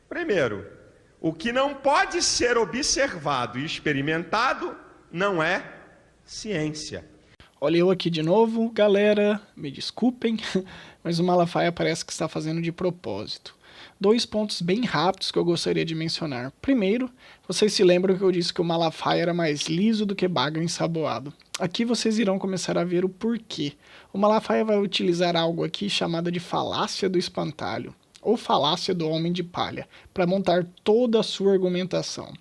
Primeiro, o que não pode ser observado e experimentado não é ciência. Olha eu aqui de novo, galera, me desculpem, mas o Malafaia parece que está fazendo de propósito. 2 pontos bem rápidos que eu gostaria de mencionar. Primeiro, vocês se lembram que eu disse que o Malafaia era mais liso do que baga ensaboado. Aqui vocês irão começar a ver o porquê. O Malafaia vai utilizar algo aqui chamado de falácia do espantalho, ou falácia do homem de palha, para montar toda a sua argumentação.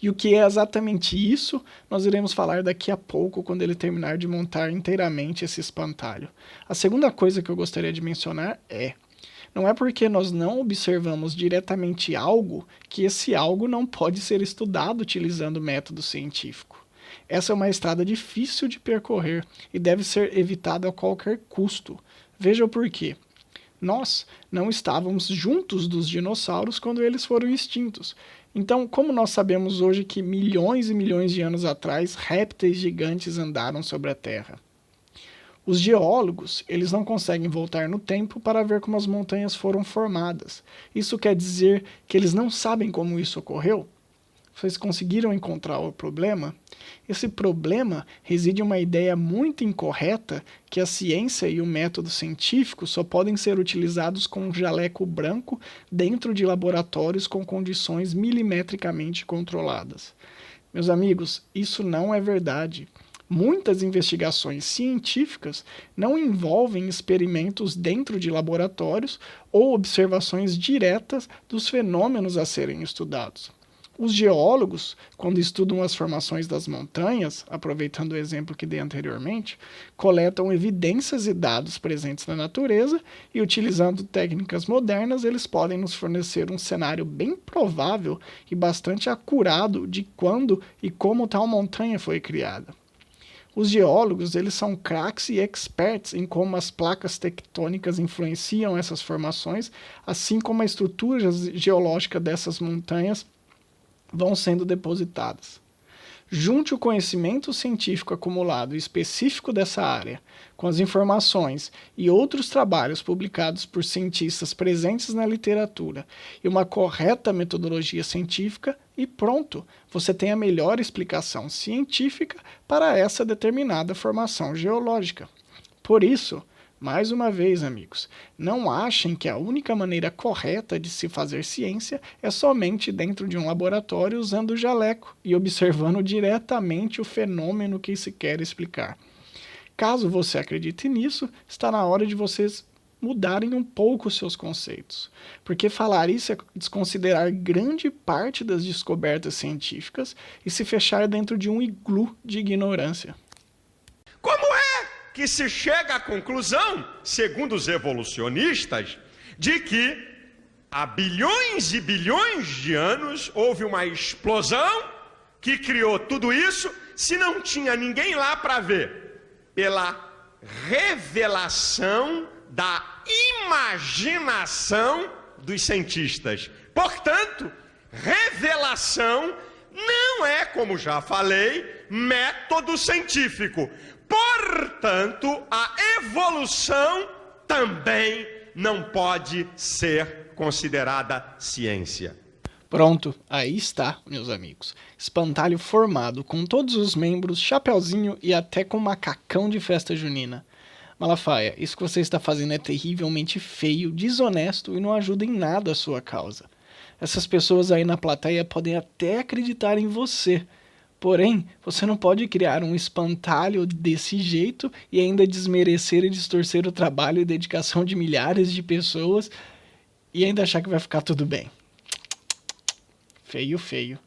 E o que é exatamente isso, nós iremos falar daqui a pouco, quando ele terminar de montar inteiramente esse espantalho. A segunda coisa que eu gostaria de mencionar não é porque nós não observamos diretamente algo que esse algo não pode ser estudado utilizando o método científico. Essa é uma estrada difícil de percorrer e deve ser evitada a qualquer custo. Veja o porquê. Nós não estávamos juntos dos dinossauros quando eles foram extintos. Então, como nós sabemos hoje que milhões e milhões de anos atrás, répteis gigantes andaram sobre a Terra? Os geólogos, eles não conseguem voltar no tempo para ver como as montanhas foram formadas. Isso quer dizer que eles não sabem como isso ocorreu? Vocês conseguiram encontrar o problema? Esse problema reside em uma ideia muito incorreta que a ciência e o método científico só podem ser utilizados com um jaleco branco dentro de laboratórios com condições milimetricamente controladas. Meus amigos, isso não é verdade. Muitas investigações científicas não envolvem experimentos dentro de laboratórios ou observações diretas dos fenômenos a serem estudados. Os geólogos, quando estudam as formações das montanhas, aproveitando o exemplo que dei anteriormente, coletam evidências e dados presentes na natureza e, utilizando técnicas modernas, eles podem nos fornecer um cenário bem provável e bastante acurado de quando e como tal montanha foi criada. Os geólogos, eles são craques e experts em como as placas tectônicas influenciam essas formações, assim como a estrutura geológica dessas montanhas vão sendo depositadas. Junte o conhecimento científico acumulado e específico dessa área, com as informações e outros trabalhos publicados por cientistas presentes na literatura e uma correta metodologia científica e pronto, você tem a melhor explicação científica para essa determinada formação geológica. Por isso, mais uma vez, amigos, não achem que a única maneira correta de se fazer ciência é somente dentro de um laboratório usando o jaleco e observando diretamente o fenômeno que se quer explicar. Caso você acredite nisso, está na hora de vocês mudarem um pouco os seus conceitos, porque falar isso é desconsiderar grande parte das descobertas científicas e se fechar dentro de um iglu de ignorância. Como é que se chega à conclusão, segundo os evolucionistas, de que há bilhões e bilhões de anos houve uma explosão que criou tudo isso, se não tinha ninguém lá para ver? Pela revelação da imaginação dos cientistas. Portanto, revelação não é, como já falei, método científico. Portanto, a evolução também não pode ser considerada ciência. Pronto, aí está, meus amigos. Espantalho formado, com todos os membros, chapeuzinho e até com macacão de festa junina. Malafaia, isso que você está fazendo é terrivelmente feio, desonesto e não ajuda em nada a sua causa. Essas pessoas aí na plateia podem até acreditar em você, porém, você não pode criar um espantalho desse jeito e ainda desmerecer e distorcer o trabalho e dedicação de milhares de pessoas e ainda achar que vai ficar tudo bem. Feio, feio.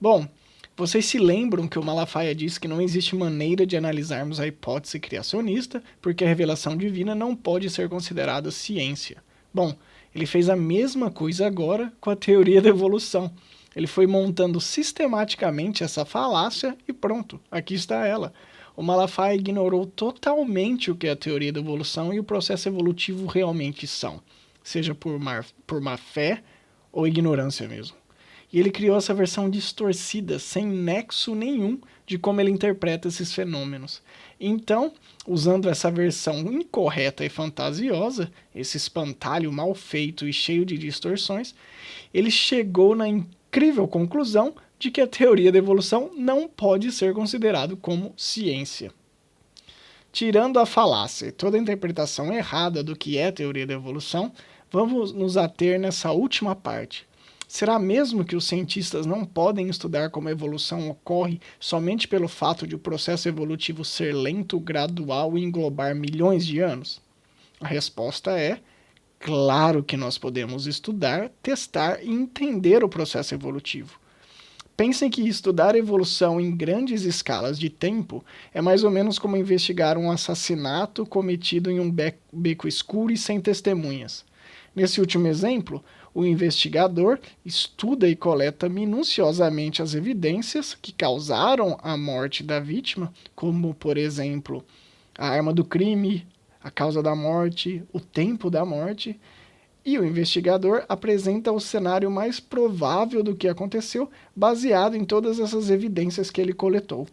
Bom, vocês se lembram que o Malafaia disse que não existe maneira de analisarmos a hipótese criacionista, porque a revelação divina não pode ser considerada ciência. Bom, ele fez a mesma coisa agora com a teoria da evolução. Ele foi montando sistematicamente essa falácia e pronto, aqui está ela. O Malafaia ignorou totalmente o que a teoria da evolução e o processo evolutivo realmente são, seja por má fé ou ignorância mesmo. e ele criou essa versão distorcida, sem nexo nenhum de como ele interpreta esses fenômenos. Então, usando essa versão incorreta e fantasiosa, esse espantalho mal feito e cheio de distorções, ele chegou na incrível conclusão de que a teoria da evolução não pode ser considerado como ciência. Tirando a falácia e toda a interpretação errada do que é a teoria da evolução, vamos nos ater nessa última parte. Será mesmo que os cientistas não podem estudar como a evolução ocorre somente pelo fato de o processo evolutivo ser lento, gradual e englobar milhões de anos? A resposta é: claro que nós podemos estudar, testar e entender o processo evolutivo. Pensem que estudar evolução em grandes escalas de tempo é mais ou menos como investigar um assassinato cometido em um beco escuro e sem testemunhas. Nesse último exemplo, o investigador estuda e coleta minuciosamente as evidências que causaram a morte da vítima, como, por exemplo, a arma do crime, a causa da morte, o tempo da morte, e o investigador apresenta o cenário mais provável do que aconteceu, baseado em todas essas evidências que ele coletou.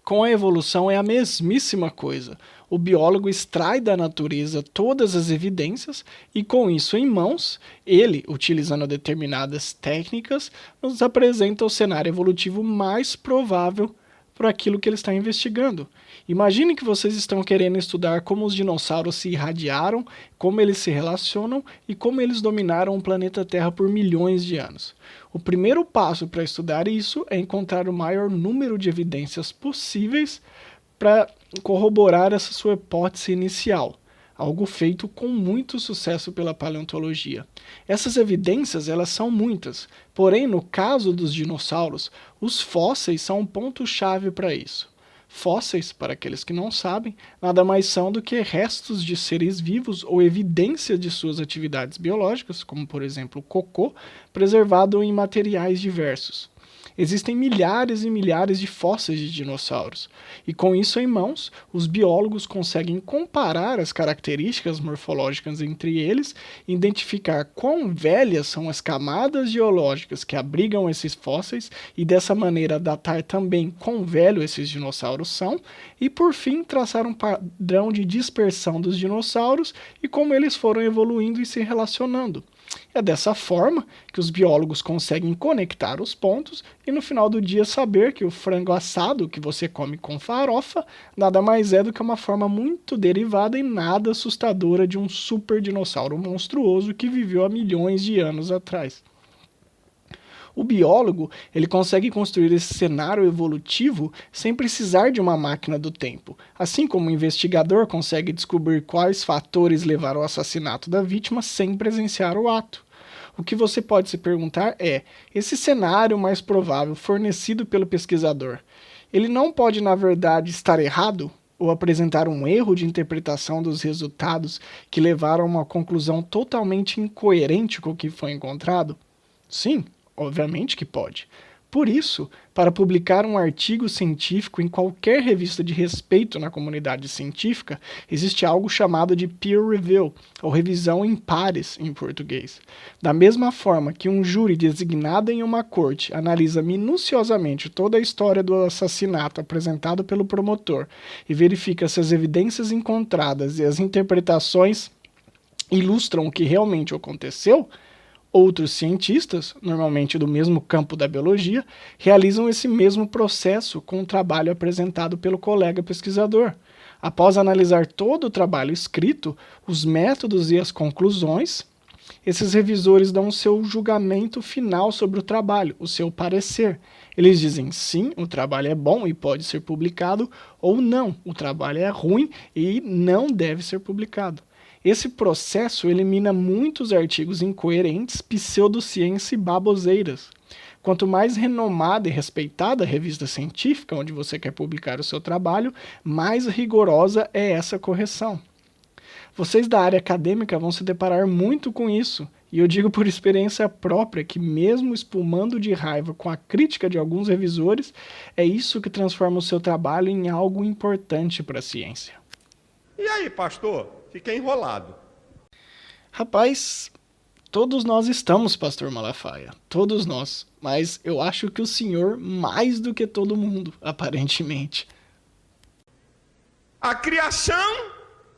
Com a evolução é a mesmíssima coisa. O biólogo extrai da natureza todas as evidências e, com isso em mãos, ele, utilizando determinadas técnicas, nos apresenta o cenário evolutivo mais provável para aquilo que ele está investigando. Imagine que vocês estão querendo estudar como os dinossauros se irradiaram, como eles se relacionam e como eles dominaram o planeta Terra por milhões de anos. O primeiro passo para estudar isso é encontrar o maior número de evidências possíveis para corroborar essa sua hipótese inicial, algo feito com muito sucesso pela paleontologia. Essas evidências, elas são muitas, porém, no caso dos dinossauros, os fósseis são um ponto-chave para isso. Fósseis, para aqueles que não sabem, nada mais são do que restos de seres vivos ou evidência de suas atividades biológicas, como por exemplo o cocô, preservado em materiais diversos. Existem milhares e milhares de fósseis de dinossauros, e com isso em mãos, os biólogos conseguem comparar as características morfológicas entre eles, identificar quão velhas são as camadas geológicas que abrigam esses fósseis e dessa maneira datar também quão velho esses dinossauros são, e por fim traçar um padrão de dispersão dos dinossauros e como eles foram evoluindo e se relacionando. É dessa forma que os biólogos conseguem conectar os pontos e no final do dia saber que o frango assado que você come com farofa nada mais é do que uma forma muito derivada e nada assustadora de um super dinossauro monstruoso que viveu há milhões de anos atrás. O biólogo, ele consegue construir esse cenário evolutivo sem precisar de uma máquina do tempo, assim como o investigador consegue descobrir quais fatores levaram ao assassinato da vítima sem presenciar o ato. O que você pode se perguntar é, esse cenário mais provável fornecido pelo pesquisador, ele não pode na verdade estar errado? Ou apresentar um erro de interpretação dos resultados que levaram a uma conclusão totalmente incoerente com o que foi encontrado? Sim. Obviamente que pode. Por isso, para publicar um artigo científico em qualquer revista de respeito na comunidade científica, existe algo chamado de peer review, ou revisão em pares em português. Da mesma forma que um júri designado em uma corte analisa minuciosamente toda a história do assassinato apresentado pelo promotor e verifica se as evidências encontradas e as interpretações ilustram o que realmente aconteceu, outros cientistas, normalmente do mesmo campo da biologia, realizam esse mesmo processo com o trabalho apresentado pelo colega pesquisador. Após analisar todo o trabalho escrito, os métodos e as conclusões, esses revisores dão o seu julgamento final sobre o trabalho, o seu parecer. Eles dizem sim, o trabalho é bom e pode ser publicado, ou não, o trabalho é ruim e não deve ser publicado. Esse processo elimina muitos artigos incoerentes, pseudociência e baboseiras. Quanto mais renomada e respeitada a revista científica onde você quer publicar o seu trabalho, mais rigorosa é essa correção. Vocês da área acadêmica vão se deparar muito com isso, e eu digo por experiência própria que mesmo espumando de raiva com a crítica de alguns revisores, é isso que transforma o seu trabalho em algo importante para a ciência. E aí, pastor? Fiquei enrolado. Rapaz, Todos nós estamos, pastor Malafaia. Todos nós. Mas eu acho que o senhor mais do que todo mundo, aparentemente. A criação,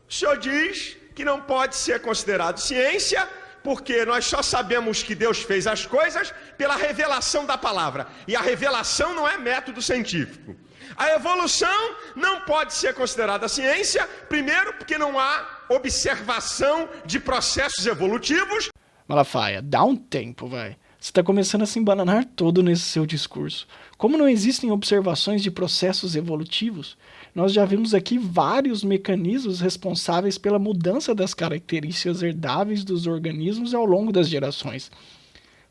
o senhor diz que não pode ser considerado ciência, porque nós só sabemos que Deus fez as coisas pela revelação da palavra. E a revelação não é método científico. A evolução não pode ser considerada ciência, primeiro porque não há observação de processos evolutivos. Malafaia, dá um tempo, vai. Você está começando a se embananar todo nesse seu discurso. Como não existem observações de processos evolutivos, nós já vimos aqui vários mecanismos responsáveis pela mudança das características herdáveis dos organismos ao longo das gerações.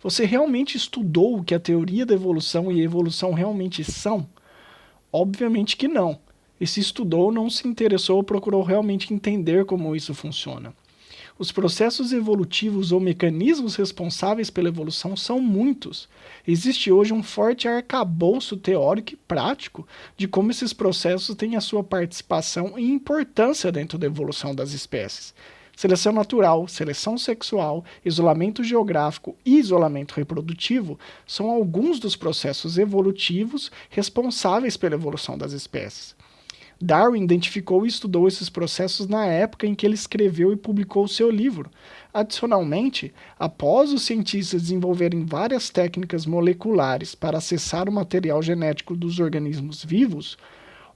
Você realmente estudou o que a teoria da evolução e a evolução realmente são? Obviamente que não. E se estudou, não se interessou ou procurou realmente entender como isso funciona. Os processos evolutivos ou mecanismos responsáveis pela evolução são muitos. Existe hoje um forte arcabouço teórico e prático de como esses processos têm a sua participação e importância dentro da evolução das espécies. Seleção natural, seleção sexual, isolamento geográfico e isolamento reprodutivo são alguns dos processos evolutivos responsáveis pela evolução das espécies. Darwin identificou e estudou esses processos na época em que ele escreveu e publicou o seu livro. Adicionalmente, após os cientistas desenvolverem várias técnicas moleculares para acessar o material genético dos organismos vivos,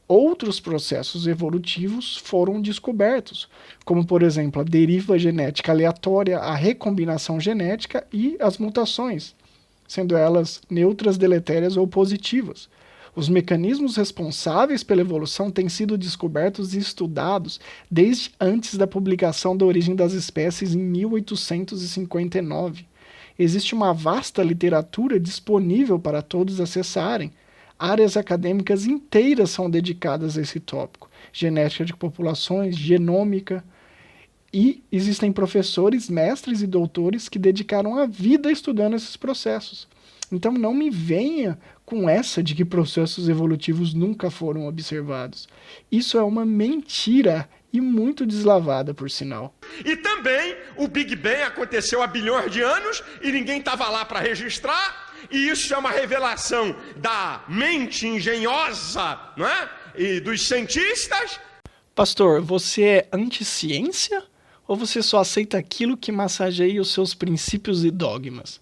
outros processos evolutivos foram descobertos, como por exemplo a deriva genética aleatória, a recombinação genética e as mutações, sendo elas neutras, deletérias ou positivas. Os mecanismos responsáveis pela evolução têm sido descobertos e estudados desde antes da publicação da Origem das Espécies em 1859. Existe uma vasta literatura disponível para todos acessarem. Áreas acadêmicas inteiras são dedicadas a esse tópico: genética de populações, genômica, e existem professores, mestres e doutores que dedicaram a vida estudando esses processos. Então não me venha com essa de que processos evolutivos nunca foram observados. Isso é uma mentira e muito deslavada, por sinal. E também o Big Bang aconteceu há bilhões de anos e ninguém estava lá para registrar. E isso é uma revelação da mente engenhosa, não é? E dos cientistas. Pastor, você é anti-ciência ou você só aceita aquilo que massageia os seus princípios e dogmas?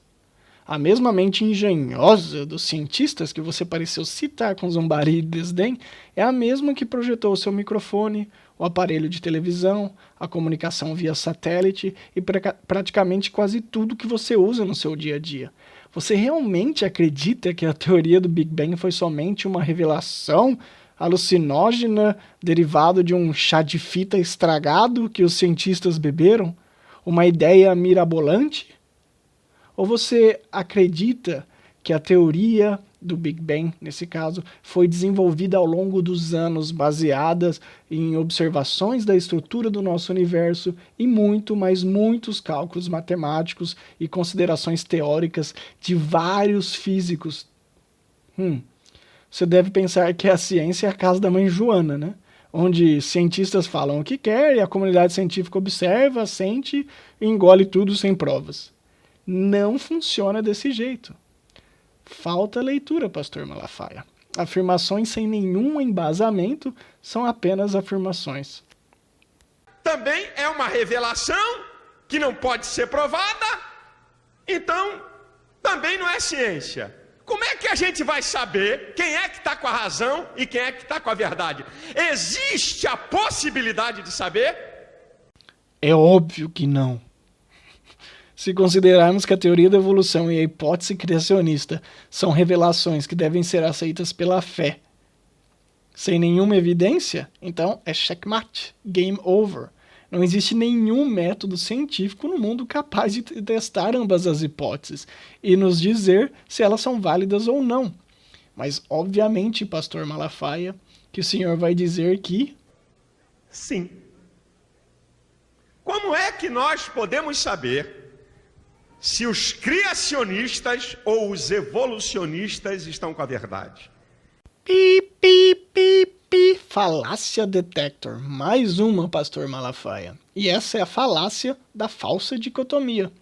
A mesma mente engenhosa dos cientistas que você pareceu citar com zombaria e desdém é a mesma que projetou o seu microfone, o aparelho de televisão, a comunicação via satélite e praticamente quase tudo que você usa no seu dia a dia. Você realmente acredita que a teoria do Big Bang foi somente uma revelação alucinógena derivado de um chá de fita estragado que os cientistas beberam? Uma ideia mirabolante? Ou você acredita que a teoria do Big Bang, nesse caso, foi desenvolvida ao longo dos anos, baseadas em observações da estrutura do nosso universo e muitos cálculos matemáticos e considerações teóricas de vários físicos? Você deve pensar que a ciência é a casa da mãe Joana, né? Onde cientistas falam o que quer e a comunidade científica observa, sente e engole tudo sem provas. Não funciona desse jeito. Falta leitura, pastor Malafaia. Afirmações sem nenhum embasamento são apenas afirmações. Também é uma revelação que não pode ser provada, então também não é ciência. Como é que a gente vai saber quem é que está com a razão e quem é que está com a verdade? Existe a possibilidade de saber? É óbvio que não. Se considerarmos que a teoria da evolução e a hipótese criacionista são revelações que devem ser aceitas pela fé, sem nenhuma evidência, então é checkmate, game over. Não existe nenhum método científico no mundo capaz de testar ambas as hipóteses e nos dizer se elas são válidas ou não. Mas, obviamente, pastor Malafaia, que o senhor vai dizer que... Sim. Como é que nós podemos saber se os criacionistas ou os evolucionistas estão com a verdade? Pi, pi, pi, pi. Falácia detector. Mais uma, pastor Malafaia. E essa é a falácia da falsa dicotomia.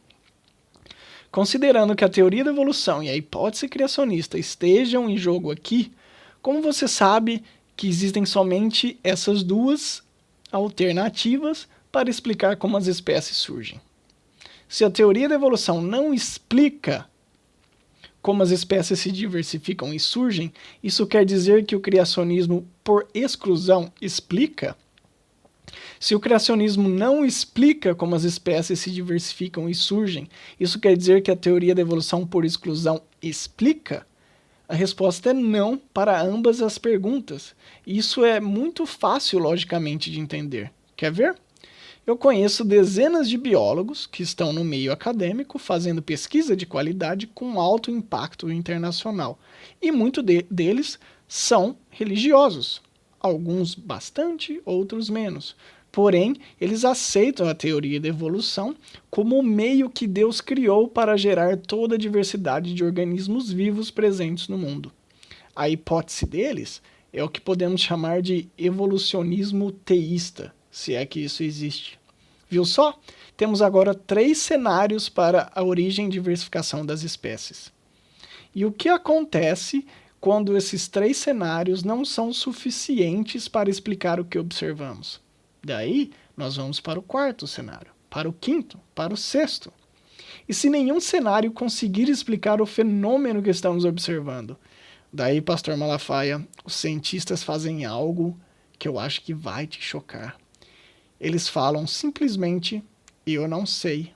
Considerando que a teoria da evolução e a hipótese criacionista estejam em jogo aqui, como você sabe que existem somente essas duas alternativas para explicar como as espécies surgem? Se a teoria da evolução não explica como as espécies se diversificam e surgem, isso quer dizer que o criacionismo, por exclusão, explica? Se o criacionismo não explica como as espécies se diversificam e surgem, isso quer dizer que a teoria da evolução, por exclusão, explica? A resposta é não para ambas as perguntas. Isso é muito fácil, logicamente, de entender. Quer ver? Eu conheço dezenas de biólogos que estão no meio acadêmico fazendo pesquisa de qualidade com alto impacto internacional. E muitos deles são religiosos. Alguns bastante, outros menos. Porém, eles aceitam a teoria da evolução como o meio que Deus criou para gerar toda a diversidade de organismos vivos presentes no mundo. A hipótese deles é o que podemos chamar de evolucionismo teísta, se é que isso existe. Viu só? Temos agora 3 cenários para a origem e diversificação das espécies. E o que acontece quando esses 3 cenários não são suficientes para explicar o que observamos? Daí, nós vamos para o 4º cenário, para o 5º, para o 6º. E se nenhum cenário conseguir explicar o fenômeno que estamos observando? Daí, Pastor Malafaia, os cientistas fazem algo que eu acho que vai te chocar. Eles falam simplesmente, eu não sei.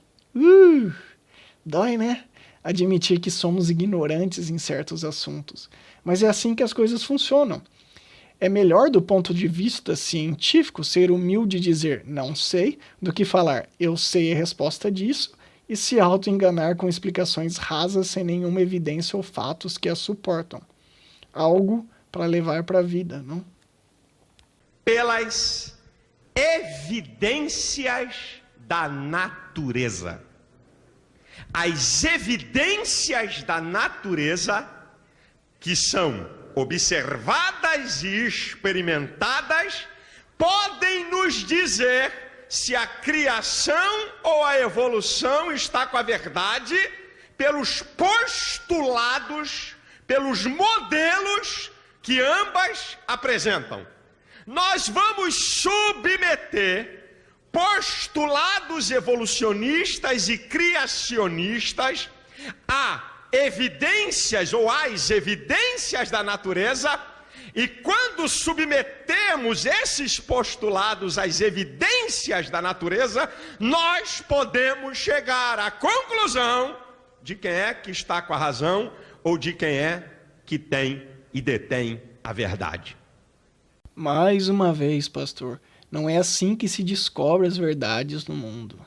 Dói, né? Admitir que somos ignorantes em certos assuntos. Mas é assim que as coisas funcionam. É melhor do ponto de vista científico ser humilde e dizer não sei, do que falar eu sei a resposta disso e se auto-enganar com explicações rasas sem nenhuma evidência ou fatos que as suportam. Algo para levar para a vida, não? Pelas evidências da natureza. As evidências da natureza que são observadas e experimentadas podem nos dizer se a criação ou a evolução está com a verdade pelos postulados, pelos modelos que ambas apresentam. Nós vamos submeter postulados evolucionistas e criacionistas a evidências ou às evidências da natureza, e quando submetemos esses postulados às evidências da natureza, nós podemos chegar à conclusão de quem é que está com a razão ou de quem é que tem e detém a verdade. Mais uma vez, pastor, não é assim que se descobre as verdades no mundo.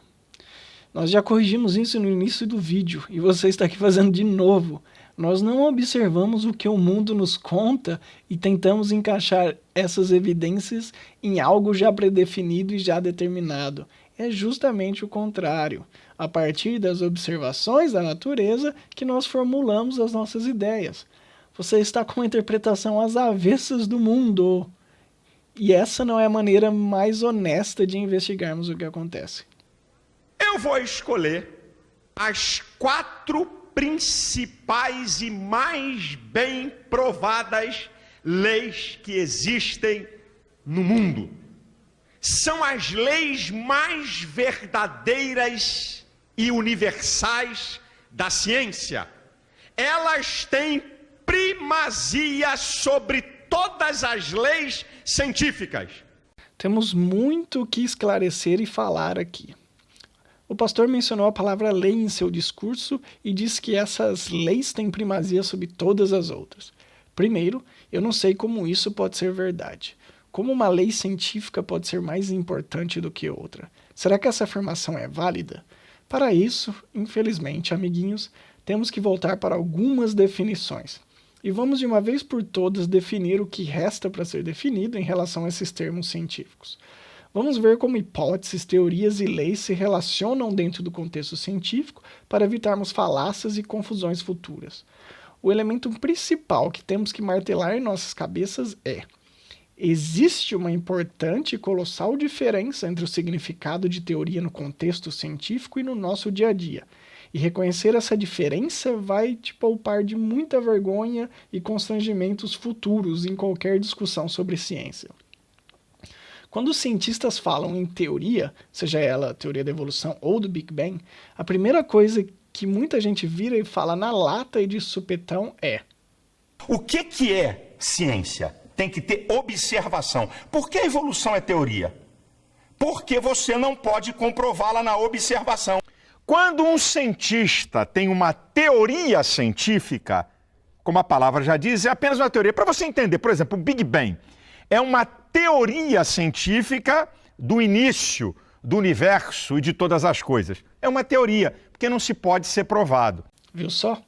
Nós já corrigimos isso no início do vídeo e você está aqui fazendo de novo. Nós não observamos o que o mundo nos conta e tentamos encaixar essas evidências em algo já predefinido e já determinado. É justamente o contrário. A partir das observações da natureza que nós formulamos as nossas ideias. Você está com uma interpretação às avessas do mundo. E essa não é a maneira mais honesta de investigarmos o que acontece. Eu vou escolher as 4 principais e mais bem provadas leis que existem no mundo. São as leis mais verdadeiras e universais da ciência. Elas têm primazia sobre todas as leis científicas. Temos muito o que esclarecer e falar aqui. O pastor mencionou a palavra lei em seu discurso e disse que essas leis têm primazia sobre todas as outras. Primeiro, eu não sei como isso pode ser verdade. Como uma lei científica pode ser mais importante do que outra? Será que essa afirmação é válida? Para isso, infelizmente, amiguinhos, temos que voltar para algumas definições. E vamos de uma vez por todas definir o que resta para ser definido em relação a esses termos científicos. Vamos ver como hipóteses, teorias e leis se relacionam dentro do contexto científico para evitarmos falácias e confusões futuras. O elemento principal que temos que martelar em nossas cabeças é: existe uma importante e colossal diferença entre o significado de teoria no contexto científico e no nosso dia a dia. E reconhecer essa diferença vai te poupar de muita vergonha e constrangimentos futuros em qualquer discussão sobre ciência. Quando os cientistas falam em teoria, seja ela a teoria da evolução ou do Big Bang, a primeira coisa que muita gente vira e fala na lata e de supetão é: o que é ciência? Tem que ter observação. Por que a evolução é teoria? Porque você não pode comprová-la na observação. Quando um cientista tem uma teoria científica, como a palavra já diz, é apenas uma teoria. Para você entender, por exemplo, o Big Bang é uma teoria científica do início do universo e de todas as coisas. É uma teoria, porque não se pode ser provado. Viu só?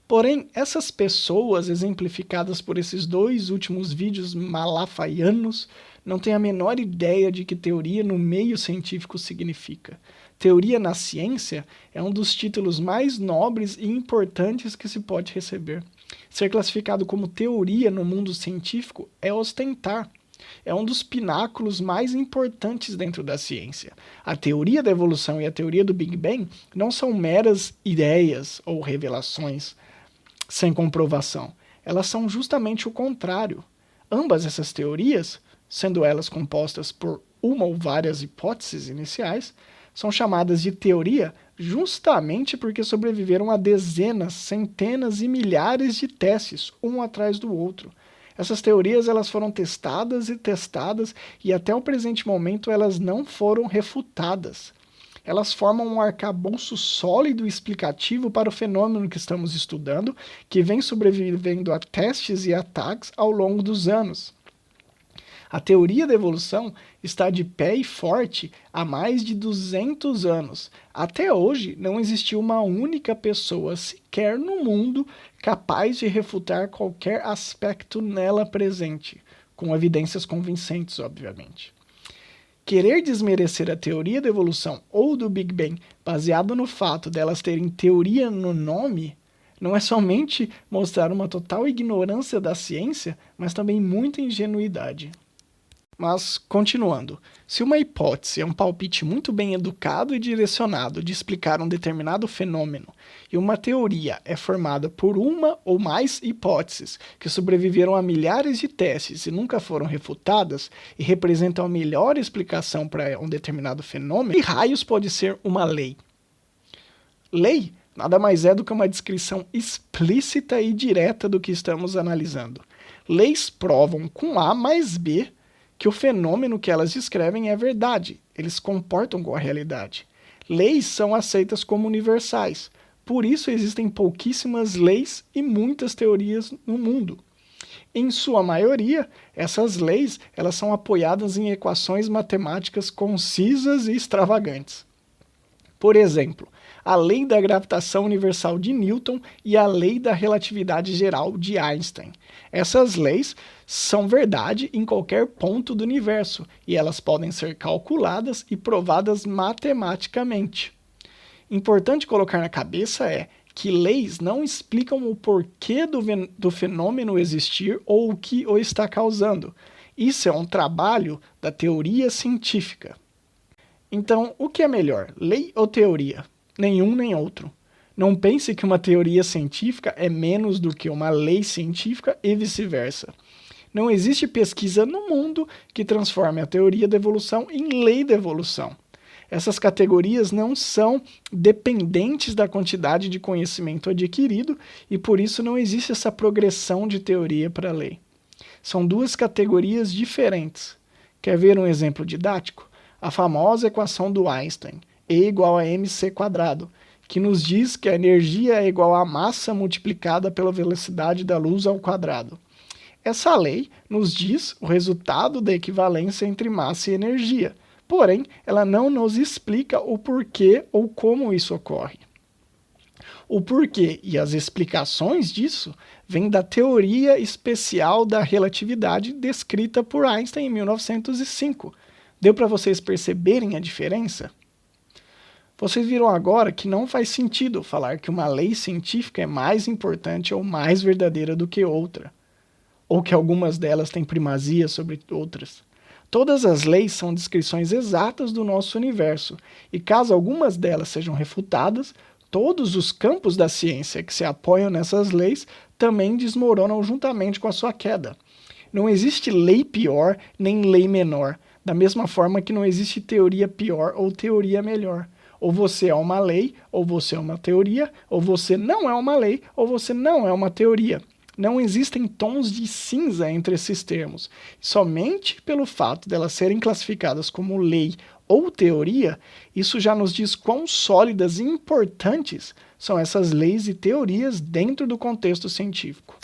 Porém, essas pessoas exemplificadas por esses dois últimos vídeos malafaianos não têm a menor ideia de que teoria no meio científico significa. Teoria na ciência é um dos títulos mais nobres e importantes que se pode receber. Ser classificado como teoria no mundo científico é ostentar. É um dos pináculos mais importantes dentro da ciência. A teoria da evolução e a teoria do Big Bang não são meras ideias ou revelações sem comprovação. Elas são justamente o contrário. Ambas essas teorias, sendo elas compostas por uma ou várias hipóteses iniciais, são chamadas de teoria justamente porque sobreviveram a dezenas, centenas e milhares de testes, um atrás do outro. Essas teorias elas foram testadas e até o presente momento elas não foram refutadas. Elas formam um arcabouço sólido e explicativo para o fenômeno que estamos estudando, que vem sobrevivendo a testes e ataques ao longo dos anos. A teoria da evolução está de pé e forte há mais de 200 anos. Até hoje, não existiu uma única pessoa sequer no mundo capaz de refutar qualquer aspecto nela presente, com evidências convincentes, obviamente. Querer desmerecer a teoria da evolução ou do Big Bang baseado no fato delas terem teoria no nome não é somente mostrar uma total ignorância da ciência, mas também muita ingenuidade. Mas, continuando, se uma hipótese é um palpite muito bem educado e direcionado de explicar um determinado fenômeno, e uma teoria é formada por uma ou mais hipóteses que sobreviveram a milhares de testes e nunca foram refutadas e representam a melhor explicação para um determinado fenômeno, que raios pode ser uma lei? Lei nada mais é do que uma descrição explícita e direta do que estamos analisando. Leis provam com A mais B que o fenômeno que elas descrevem é verdade, eles comportam com a realidade. Leis são aceitas como universais, por isso existem pouquíssimas leis e muitas teorias no mundo. Em sua maioria, essas leis elas são apoiadas em equações matemáticas concisas e extravagantes. Por exemplo, a lei da gravitação universal de Newton e a lei da relatividade geral de Einstein. Essas leis são verdade em qualquer ponto do universo e elas podem ser calculadas e provadas matematicamente. Importante colocar na cabeça é que leis não explicam o porquê do fenômeno existir ou o que o está causando. Isso é um trabalho da teoria científica. Então, o que é melhor, lei ou teoria? Nenhum nem outro. Não pense que uma teoria científica é menos do que uma lei científica e vice-versa. Não existe pesquisa no mundo que transforme a teoria da evolução em lei da evolução. Essas categorias não são dependentes da quantidade de conhecimento adquirido e por isso não existe essa progressão de teoria para lei. São duas categorias diferentes. Quer ver um exemplo didático? A famosa equação do Einstein, E igual a mc², que nos diz que a energia é igual à massa multiplicada pela velocidade da luz ao quadrado. Essa lei nos diz o resultado da equivalência entre massa e energia, porém, ela não nos explica o porquê ou como isso ocorre. O porquê e as explicações disso vêm da teoria especial da relatividade descrita por Einstein em 1905. Deu para vocês perceberem a diferença? Vocês viram agora que não faz sentido falar que uma lei científica é mais importante ou mais verdadeira do que outra, ou que algumas delas têm primazia sobre outras. Todas as leis são descrições exatas do nosso universo, e caso algumas delas sejam refutadas, todos os campos da ciência que se apoiam nessas leis também desmoronam juntamente com a sua queda. Não existe lei pior nem lei menor, da mesma forma que não existe teoria pior ou teoria melhor. Ou você é uma lei, ou você é uma teoria, ou você não é uma lei, ou você não é uma teoria. Não existem tons de cinza entre esses termos. Somente pelo fato delas serem classificadas como lei ou teoria, isso já nos diz quão sólidas e importantes são essas leis e teorias dentro do contexto científico.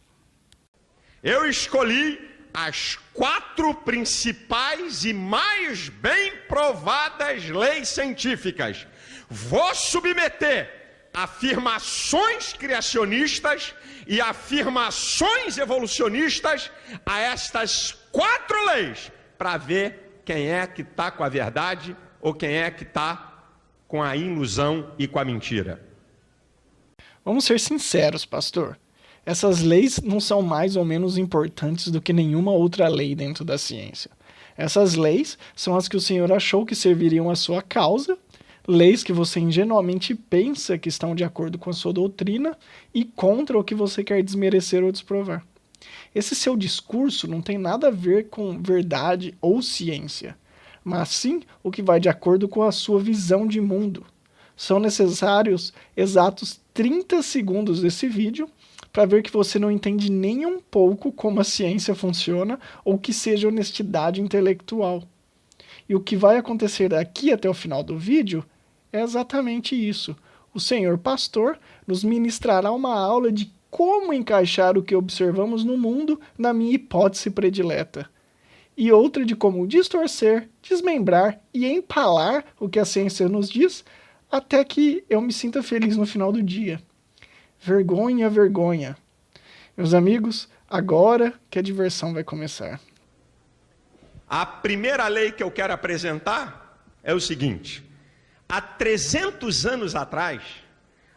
Eu escolhi as 4 principais e mais bem provadas leis científicas. Vou submeter afirmações criacionistas e afirmações evolucionistas a estas 4 leis, para ver quem é que está com a verdade ou quem é que está com a ilusão e com a mentira. Vamos ser sinceros, pastor. Essas leis não são mais ou menos importantes do que nenhuma outra lei dentro da ciência. Essas leis são as que o Senhor achou que serviriam à sua causa, leis que você ingenuamente pensa que estão de acordo com a sua doutrina e contra o que você quer desmerecer ou desprovar. Esse seu discurso não tem nada a ver com verdade ou ciência, mas sim o que vai de acordo com a sua visão de mundo. São necessários exatos 30 segundos desse vídeo para ver que você não entende nem um pouco como a ciência funciona ou que seja honestidade intelectual. E o que vai acontecer daqui até o final do vídeo é exatamente isso. O senhor pastor nos ministrará uma aula de como encaixar o que observamos no mundo na minha hipótese predileta. E outra de como distorcer, desmembrar e empalar o que a ciência nos diz até que eu me sinta feliz no final do dia. Vergonha, vergonha. Meus amigos, agora que a diversão vai começar. A primeira lei que eu quero apresentar é o seguinte: há 300 anos atrás,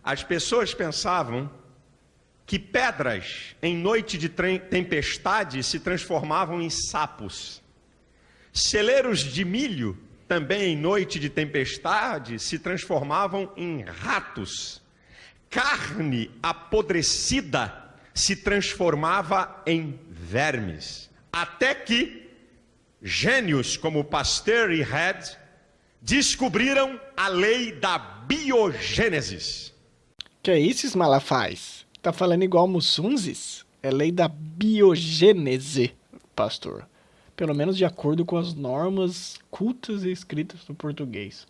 as pessoas pensavam que pedras em noite de tempestade se transformavam em sapos. Celeiros de milho, também em noite de tempestade, se transformavam em ratos. Carne apodrecida se transformava em vermes. Até que gênios como Pasteur e Head descobriram a lei da biogênese. Que é isso, Malafaz? Tá falando igual Mussunzes? É lei da biogênese, pastor. Pelo menos de acordo com as normas cultas e escritas no português.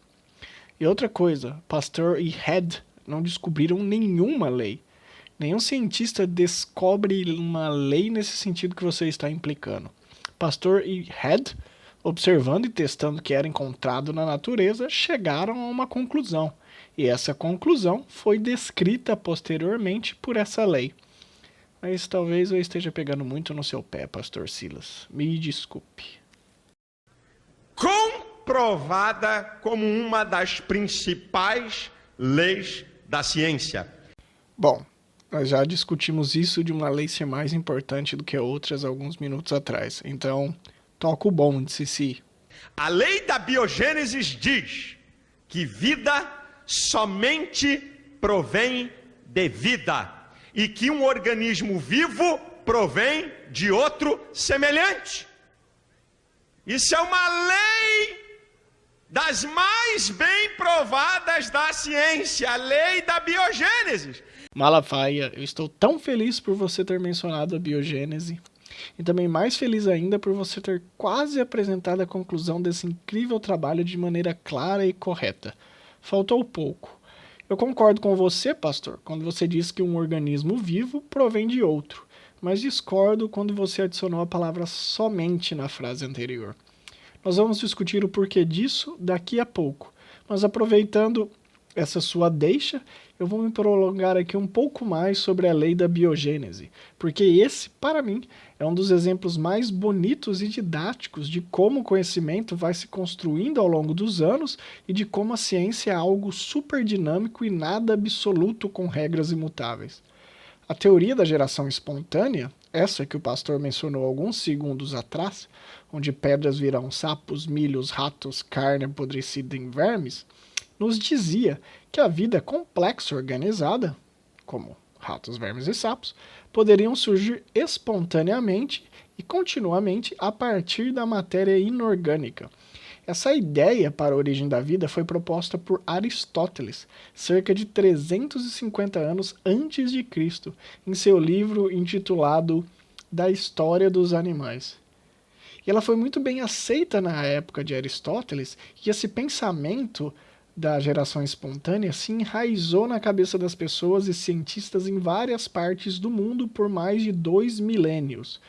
E outra coisa, Pasteur e Head não descobriram nenhuma lei. Nenhum cientista descobre uma lei nesse sentido que você está implicando. Pasteur e Head, observando e testando o que era encontrado na natureza, chegaram a uma conclusão. E essa conclusão foi descrita posteriormente por essa lei. Mas talvez eu esteja pegando muito no seu pé, pastor Silas. Me desculpe. Comprovada como uma das principais leis da ciência. Bom, nós já discutimos isso de uma lei ser mais importante do que outras alguns minutos atrás. Então, toca o bonde, Cici. A lei da biogênese diz que vida somente provém de vida e que um organismo vivo provém de outro semelhante. Isso é uma lei das mais bem provadas da ciência, a lei da biogênese. Malafaia, eu estou tão feliz por você ter mencionado a biogênese e também mais feliz ainda por você ter quase apresentado a conclusão desse incrível trabalho de maneira clara e correta. Faltou pouco. Eu concordo com você, pastor, quando você diz que um organismo vivo provém de outro, mas discordo quando você adicionou a palavra somente na frase anterior. Nós vamos discutir o porquê disso daqui a pouco, mas aproveitando essa sua deixa, eu vou me prolongar aqui um pouco mais sobre a lei da biogênese, porque esse, para mim, é um dos exemplos mais bonitos e didáticos de como o conhecimento vai se construindo ao longo dos anos e de como a ciência é algo super dinâmico e nada absoluto com regras imutáveis. A teoria da geração espontânea, essa que o pastor mencionou alguns segundos atrás, onde pedras virão sapos, milhos, ratos, carne apodrecida em vermes, nos dizia que a vida complexa e organizada, como ratos, vermes e sapos, poderiam surgir espontaneamente e continuamente a partir da matéria inorgânica. Essa ideia para a origem da vida foi proposta por Aristóteles, cerca de 350 anos antes de Cristo, em seu livro intitulado Da História dos Animais. E ela foi muito bem aceita na época de Aristóteles, e esse pensamento da geração espontânea se enraizou na cabeça das pessoas e cientistas em várias partes do mundo por mais de 2 milênios.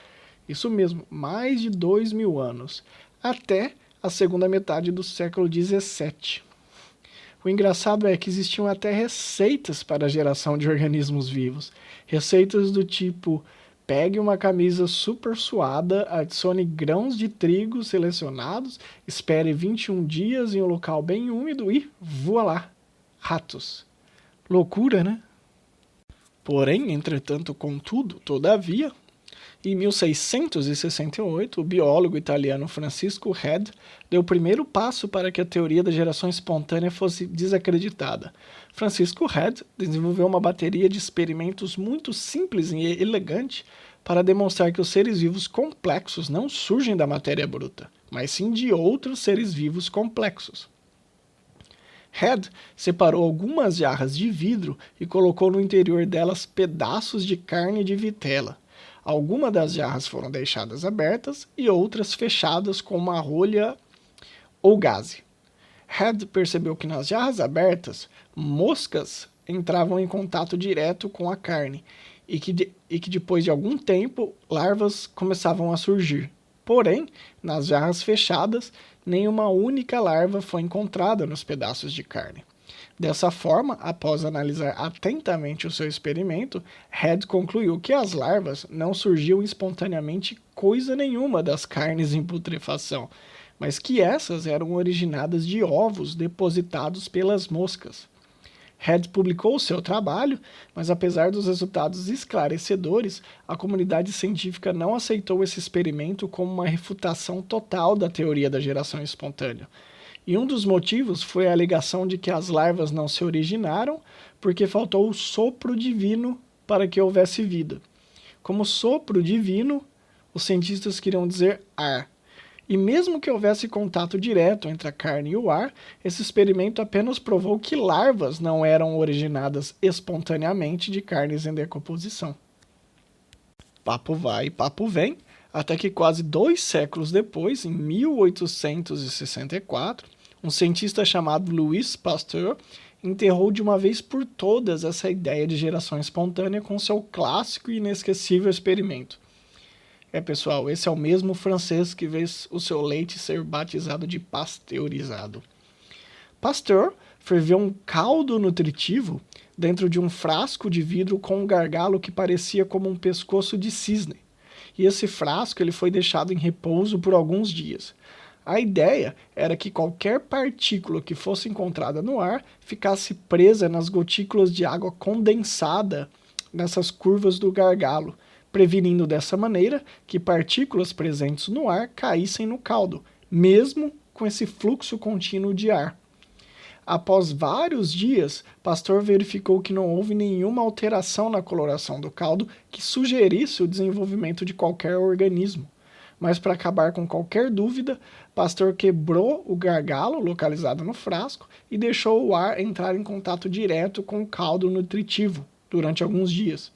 Isso mesmo, mais de 2.000 anos, até a segunda metade do século XVII. O engraçado é que existiam até receitas para a geração de organismos vivos. Receitas do tipo: pegue uma camisa super suada, adicione grãos de trigo selecionados, espere 21 dias em um local bem úmido e voa lá, ratos. Loucura, né? Porém, entretanto, contudo, todavia, em 1668, o biólogo italiano Francisco Head deu o primeiro passo para que a teoria da geração espontânea fosse desacreditada. Francisco Head desenvolveu uma bateria de experimentos muito simples e elegante para demonstrar que os seres vivos complexos não surgem da matéria bruta, mas sim de outros seres vivos complexos. Head separou algumas jarras de vidro e colocou no interior delas pedaços de carne de vitela. Algumas das jarras foram deixadas abertas e outras fechadas com uma rolha ou gaze. Head percebeu que nas jarras abertas, moscas entravam em contato direto com a carne e que depois de algum tempo, larvas começavam a surgir. Porém, nas jarras fechadas, nenhuma única larva foi encontrada nos pedaços de carne. Dessa forma, após analisar atentamente o seu experimento, Head concluiu que as larvas não surgiam espontaneamente coisa nenhuma das carnes em putrefação, mas que essas eram originadas de ovos depositados pelas moscas. Head publicou seu trabalho, mas apesar dos resultados esclarecedores, a comunidade científica não aceitou esse experimento como uma refutação total da teoria da geração espontânea. E um dos motivos foi a alegação de que as larvas não se originaram porque faltou o sopro divino para que houvesse vida. Como sopro divino, os cientistas queriam dizer ar. E mesmo que houvesse contato direto entre a carne e o ar, esse experimento apenas provou que larvas não eram originadas espontaneamente de carnes em decomposição. Papo vai, papo vem, até que quase 2 séculos depois, em 1864, um cientista chamado Louis Pasteur enterrou de uma vez por todas essa ideia de geração espontânea com seu clássico e inesquecível experimento. Pessoal, esse é o mesmo francês que fez o seu leite ser batizado de pasteurizado. Pasteur ferveu um caldo nutritivo dentro de um frasco de vidro com um gargalo que parecia como um pescoço de cisne. E esse frasco ele foi deixado em repouso por alguns dias. A ideia era que qualquer partícula que fosse encontrada no ar ficasse presa nas gotículas de água condensada nessas curvas do gargalo, prevenindo dessa maneira que partículas presentes no ar caíssem no caldo, mesmo com esse fluxo contínuo de ar. Após vários dias, Pasteur verificou que não houve nenhuma alteração na coloração do caldo que sugerisse o desenvolvimento de qualquer organismo. Mas para acabar com qualquer dúvida, Pasteur quebrou o gargalo localizado no frasco e deixou o ar entrar em contato direto com o caldo nutritivo durante alguns dias.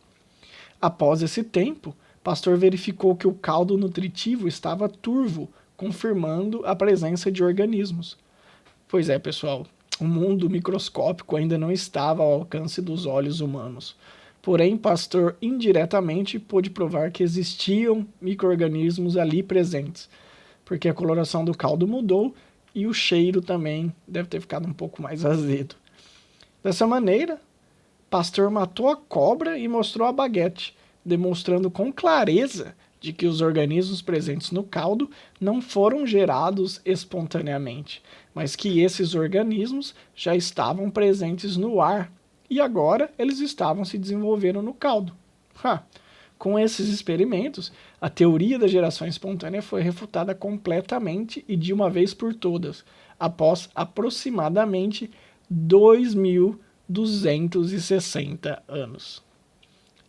Após esse tempo, Pasteur verificou que o caldo nutritivo estava turvo, confirmando a presença de organismos. Pois é, pessoal, o mundo microscópico ainda não estava ao alcance dos olhos humanos. Porém, Pasteur indiretamente pôde provar que existiam micro-organismos ali presentes, porque a coloração do caldo mudou e o cheiro também deve ter ficado um pouco mais azedo. Dessa maneira, Pasteur matou a cobra e mostrou a baguete, demonstrando com clareza de que os organismos presentes no caldo não foram gerados espontaneamente, mas que esses organismos já estavam presentes no ar e agora eles estavam se desenvolvendo no caldo. Com esses experimentos, a teoria da geração espontânea foi refutada completamente e de uma vez por todas, após aproximadamente 2.260 anos.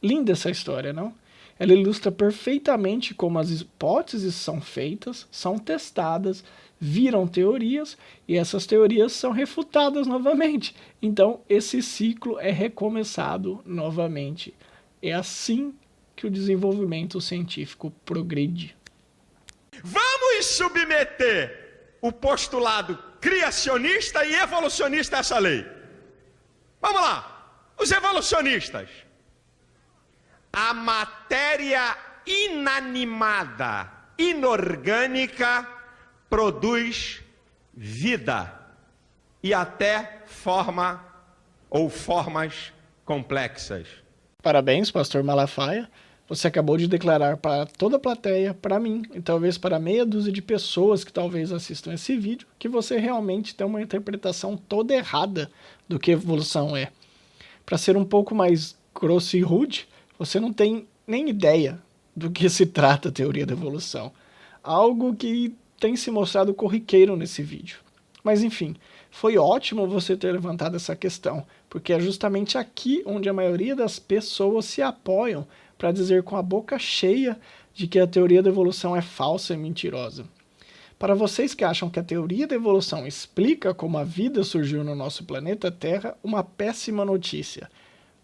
Linda essa história, não? Ela ilustra perfeitamente como as hipóteses são feitas, são testadas, viram teorias e essas teorias são refutadas novamente. Então, esse ciclo é recomeçado novamente. É assim que o desenvolvimento científico progride. Vamos submeter o postulado criacionista e evolucionista a essa lei. Vamos lá. Os evolucionistas. A matéria inanimada, inorgânica, produz vida e até forma ou formas complexas. Parabéns, pastor Malafaia. Você acabou de declarar para toda a plateia, para mim e talvez para meia dúzia de pessoas que talvez assistam esse vídeo, que você realmente tem uma interpretação toda errada do que evolução é. Para ser um pouco mais grosso e rude, você não tem nem ideia do que se trata a teoria da evolução. Algo que tem se mostrado corriqueiro nesse vídeo. Mas enfim, foi ótimo você ter levantado essa questão, porque é justamente aqui onde a maioria das pessoas se apoiam para dizer com a boca cheia de que a teoria da evolução é falsa e mentirosa. Para vocês que acham que a teoria da evolução explica como a vida surgiu no nosso planeta Terra, uma péssima notícia.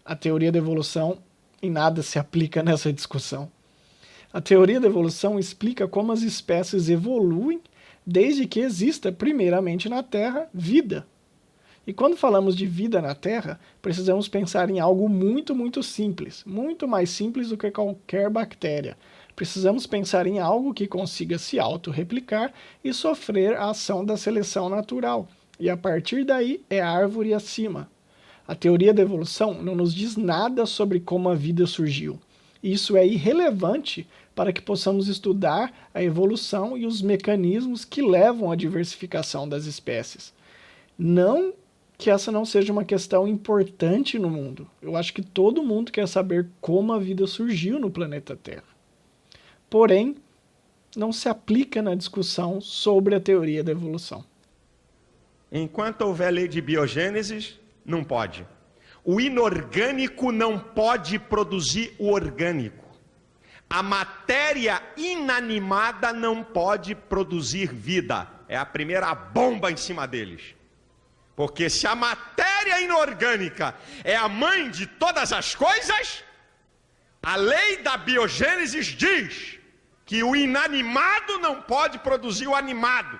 A teoria da evolução em nada se aplica nessa discussão. A teoria da evolução explica como as espécies evoluem desde que exista, primeiramente na Terra, vida. E quando falamos de vida na Terra, precisamos pensar em algo muito simples, muito mais simples do que qualquer bactéria. Precisamos pensar em algo que consiga se autorreplicar e sofrer a ação da seleção natural. E a partir daí é a árvore acima. A teoria da evolução não nos diz nada sobre como a vida surgiu. Isso é irrelevante para que possamos estudar a evolução e os mecanismos que levam à diversificação das espécies. Não que essa não seja uma questão importante no mundo. Eu acho que todo mundo quer saber como a vida surgiu no planeta Terra. Porém, não se aplica na discussão sobre a teoria da evolução. Enquanto houver lei de biogênesis, não pode. O inorgânico não pode produzir o orgânico. A matéria inanimada não pode produzir vida. É a primeira bomba em cima deles. Porque se a matéria inorgânica é a mãe de todas as coisas, a lei da biogênesis diz que o inanimado não pode produzir o animado.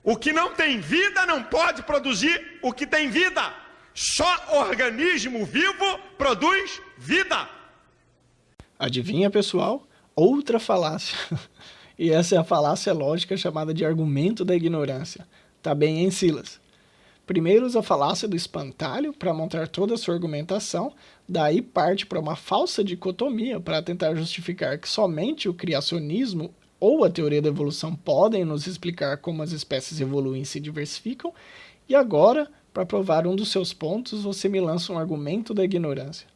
O que não tem vida não pode produzir o que tem vida. Só organismo vivo produz vida. Adivinha, pessoal? Outra falácia. E essa é a falácia lógica chamada de argumento da ignorância. Tá bem, hein, Silas? Primeiro usa a falácia do espantalho para montar toda a sua argumentação, daí parte para uma falsa dicotomia para tentar justificar que somente o criacionismo ou a teoria da evolução podem nos explicar como as espécies evoluem e se diversificam, e agora, para provar um dos seus pontos, você me lança um argumento da ignorância.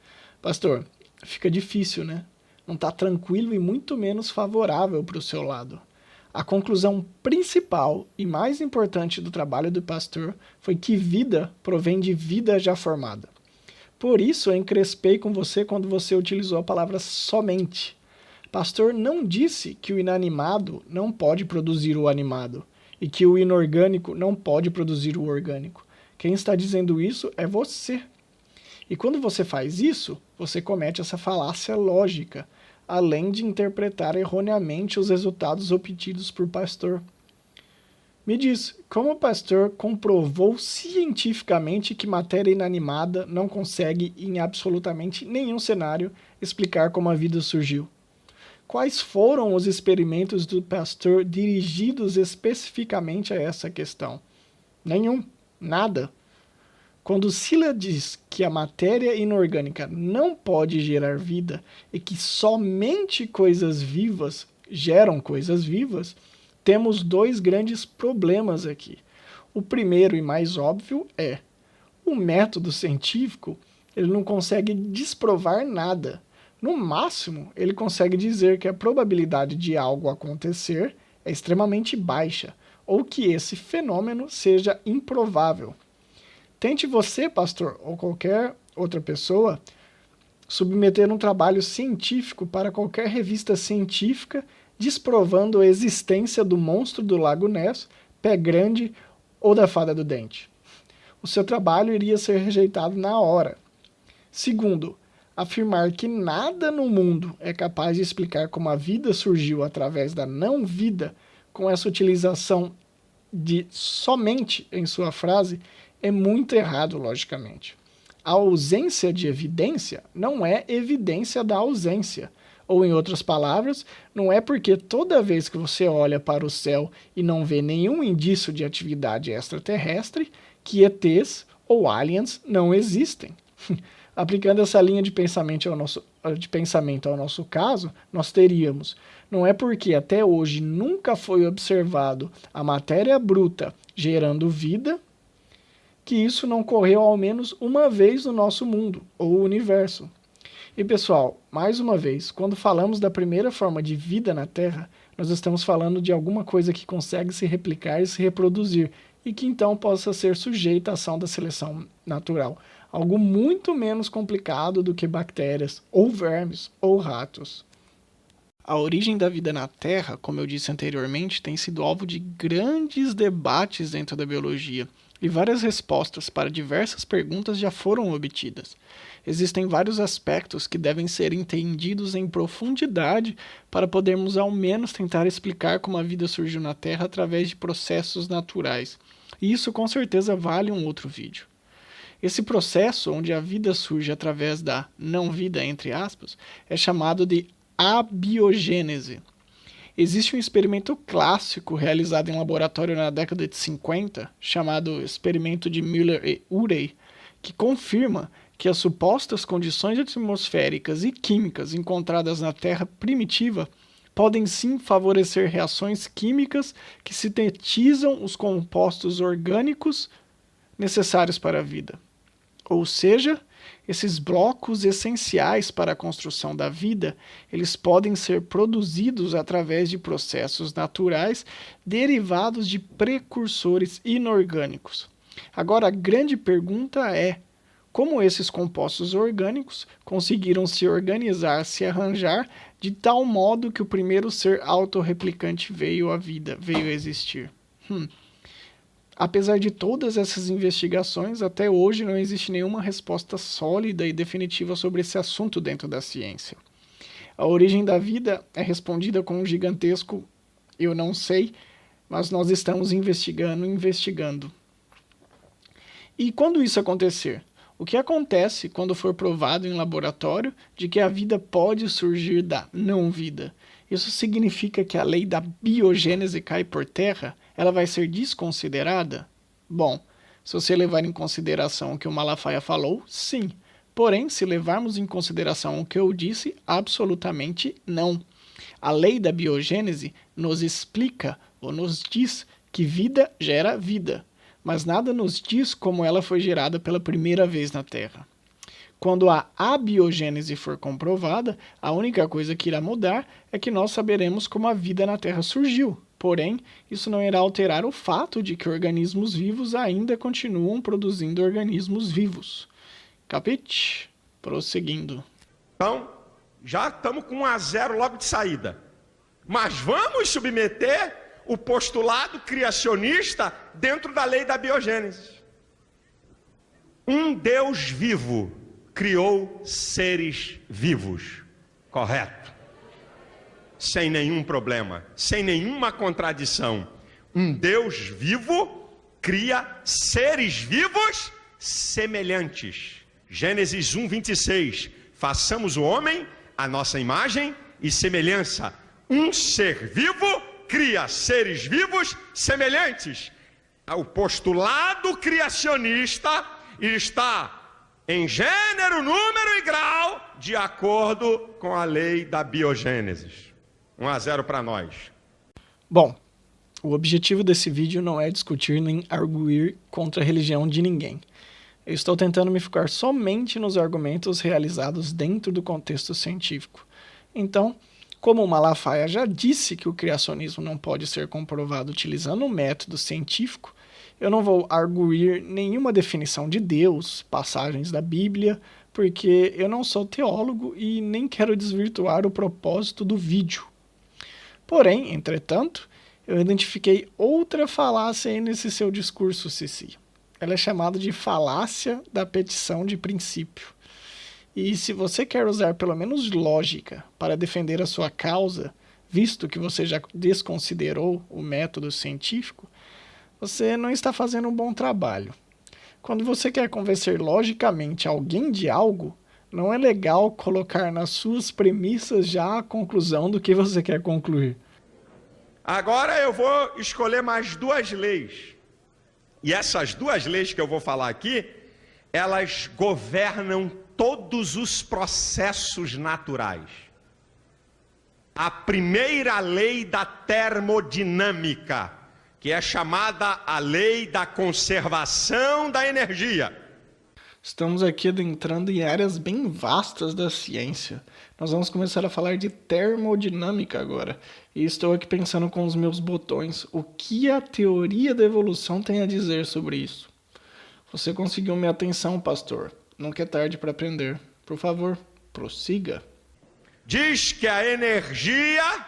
Pastor, fica difícil, né? Não está tranquilo e muito menos favorável para o seu lado. A conclusão principal e mais importante do trabalho do pastor foi que vida provém de vida já formada. Por isso eu encrespei com você quando você utilizou a palavra somente. Pastor não disse que o inanimado não pode produzir o animado e que o inorgânico não pode produzir o orgânico. Quem está dizendo isso é você. E quando você faz isso, você comete essa falácia lógica, além de interpretar erroneamente os resultados obtidos por pastor. Me diz, como o pastor comprovou cientificamente que matéria inanimada não consegue, em absolutamente nenhum cenário, explicar como a vida surgiu? Quais foram os experimentos do pastor dirigidos especificamente a essa questão? Nenhum, nada. Quando Sila diz que a matéria inorgânica não pode gerar vida e que somente coisas vivas geram coisas vivas, temos dois grandes problemas aqui. O primeiro e mais óbvio é: o método científico ele não consegue desprovar nada. No máximo, ele consegue dizer que a probabilidade de algo acontecer é extremamente baixa, ou que esse fenômeno seja improvável. Tente você, pastor, ou qualquer outra pessoa, submeter um trabalho científico para qualquer revista científica desprovando a existência do monstro do Lago Ness, Pé Grande ou da Fada do Dente. O seu trabalho iria ser rejeitado na hora. Segundo, afirmar que nada no mundo é capaz de explicar como a vida surgiu através da não-vida, com essa utilização de somente em sua frase, é muito errado, logicamente. A ausência de evidência não é evidência da ausência. Ou, em outras palavras, não é porque toda vez que você olha para o céu e não vê nenhum indício de atividade extraterrestre, que ETs ou aliens não existem. Aplicando essa linha de pensamento ao nosso caso, nós teríamos: não é porque até hoje nunca foi observado a matéria bruta gerando vida, que isso não ocorreu ao menos uma vez no nosso mundo, ou universo. E pessoal, mais uma vez, quando falamos da primeira forma de vida na Terra, nós estamos falando de alguma coisa que consegue se replicar e se reproduzir, e que então possa ser sujeita à ação da seleção natural. Algo muito menos complicado do que bactérias, ou vermes, ou ratos. A origem da vida na Terra, como eu disse anteriormente, tem sido alvo de grandes debates dentro da biologia, e várias respostas para diversas perguntas já foram obtidas. Existem vários aspectos que devem ser entendidos em profundidade para podermos ao menos tentar explicar como a vida surgiu na Terra através de processos naturais. E isso com certeza vale um outro vídeo. Esse processo, onde a vida surge através da não-vida, entre aspas, é chamado de abiogênese. Existe um experimento clássico realizado em laboratório na década de 50, chamado experimento de Müller e Urey, que confirma que as supostas condições atmosféricas e químicas encontradas na Terra primitiva podem sim favorecer reações químicas que sintetizam os compostos orgânicos necessários para a vida. Ou seja, esses blocos essenciais para a construção da vida, eles podem ser produzidos através de processos naturais derivados de precursores inorgânicos. Agora, a grande pergunta é: como esses compostos orgânicos conseguiram se organizar, se arranjar, de tal modo que o primeiro ser autorreplicante veio à vida, veio a existir? Apesar de todas essas investigações, até hoje não existe nenhuma resposta sólida e definitiva sobre esse assunto dentro da ciência. A origem da vida é respondida com um gigantesco "eu não sei", mas nós estamos investigando. E quando isso acontecer? O que acontece quando for provado em laboratório de que a vida pode surgir da não-vida? Isso significa que a lei da biogênese cai por terra? Ela vai ser desconsiderada? Bom, se você levar em consideração o que o Malafaia falou, sim. Porém, se levarmos em consideração o que eu disse, absolutamente não. A lei da biogênese nos explica ou nos diz que vida gera vida, mas nada nos diz como ela foi gerada pela primeira vez na Terra. Quando a abiogênese for comprovada, a única coisa que irá mudar é que nós saberemos como a vida na Terra surgiu. Porém, isso não irá alterar o fato de que organismos vivos ainda continuam produzindo organismos vivos. Capite? Prosseguindo. Então, já estamos com 1-0 logo de saída. Mas vamos submeter o postulado criacionista dentro da lei da biogênese. Um Deus vivo criou seres vivos. Correto? Sem nenhum problema, sem nenhuma contradição. Um Deus vivo cria seres vivos semelhantes. Gênesis 1:26. Façamos o homem à nossa imagem e semelhança. Um ser vivo cria seres vivos semelhantes. O postulado criacionista está em gênero, número e grau de acordo com a lei da biogênese. 1-0 para nós. Bom, o objetivo desse vídeo não é discutir nem arguir contra a religião de ninguém. Eu estou tentando me focar somente nos argumentos realizados dentro do contexto científico. Então, como o Malafaia já disse que o criacionismo não pode ser comprovado utilizando um método científico, Eu não vou arguir nenhuma definição de Deus, passagens da Bíblia, porque eu não sou teólogo e nem quero desvirtuar o propósito do vídeo. Porém, entretanto, eu identifiquei outra falácia aí nesse seu discurso, Cici. Ela é chamada de falácia da petição de princípio. E se você quer usar pelo menos lógica para defender a sua causa, visto que você já desconsiderou o método científico, você não está fazendo um bom trabalho. Quando você quer convencer logicamente alguém de algo, não é legal colocar nas suas premissas já a conclusão do que você quer concluir. Agora eu vou escolher mais 2 leis. E essas 2 leis que eu vou falar aqui, elas governam todos os processos naturais. A primeira lei da termodinâmica, que é chamada a lei da conservação da energia. Estamos aqui adentrando em áreas bem vastas da ciência. Nós vamos começar a falar de termodinâmica agora. E estou aqui pensando com os meus botões. O que a teoria da evolução tem a dizer sobre isso? Você conseguiu minha atenção, pastor. Nunca é tarde para aprender. Por favor, prossiga. Diz que a energia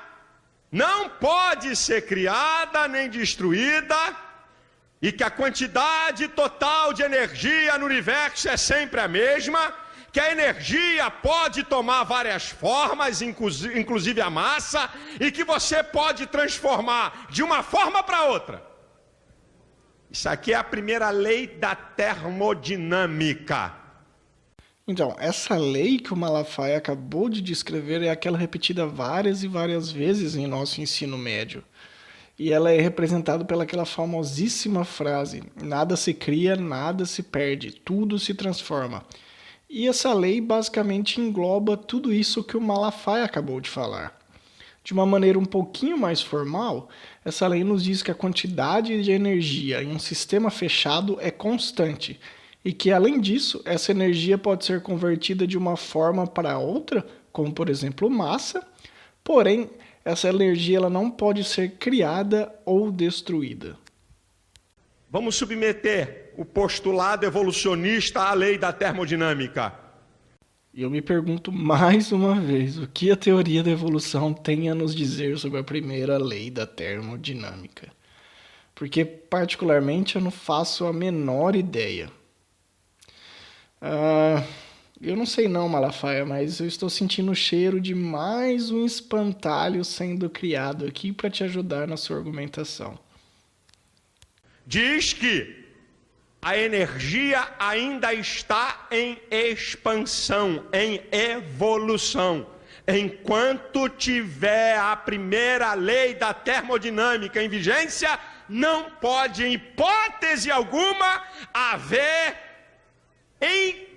não pode ser criada nem destruída e que a quantidade total de energia no universo é sempre a mesma, que a energia pode tomar várias formas, inclusive a massa, e que você pode transformar de uma forma para outra. Isso aqui é a primeira lei da termodinâmica. Então, essa lei que o Malafaia acabou de descrever é aquela repetida várias e várias vezes em nosso ensino médio. E ela é representada pelaquela famosíssima frase: nada se cria, nada se perde, tudo se transforma. E essa lei basicamente engloba tudo isso que o Malafaia acabou de falar. De uma maneira um pouquinho mais formal, essa lei nos diz que a quantidade de energia em um sistema fechado é constante e que, além disso, essa energia pode ser convertida de uma forma para outra, como, por exemplo, massa, porém, essa energia ela não pode ser criada ou destruída. Vamos submeter o postulado evolucionista à lei da termodinâmica. E eu me pergunto mais uma vez, o que a teoria da evolução tem a nos dizer sobre a primeira lei da termodinâmica? Porque, particularmente, eu não faço a menor ideia. Eu não sei não, Malafaia, mas eu estou sentindo o cheiro de mais um espantalho sendo criado aqui para te ajudar na sua argumentação. Diz que a energia ainda está em expansão, em evolução. Enquanto tiver a primeira lei da termodinâmica em vigência, não pode, em hipótese alguma, haver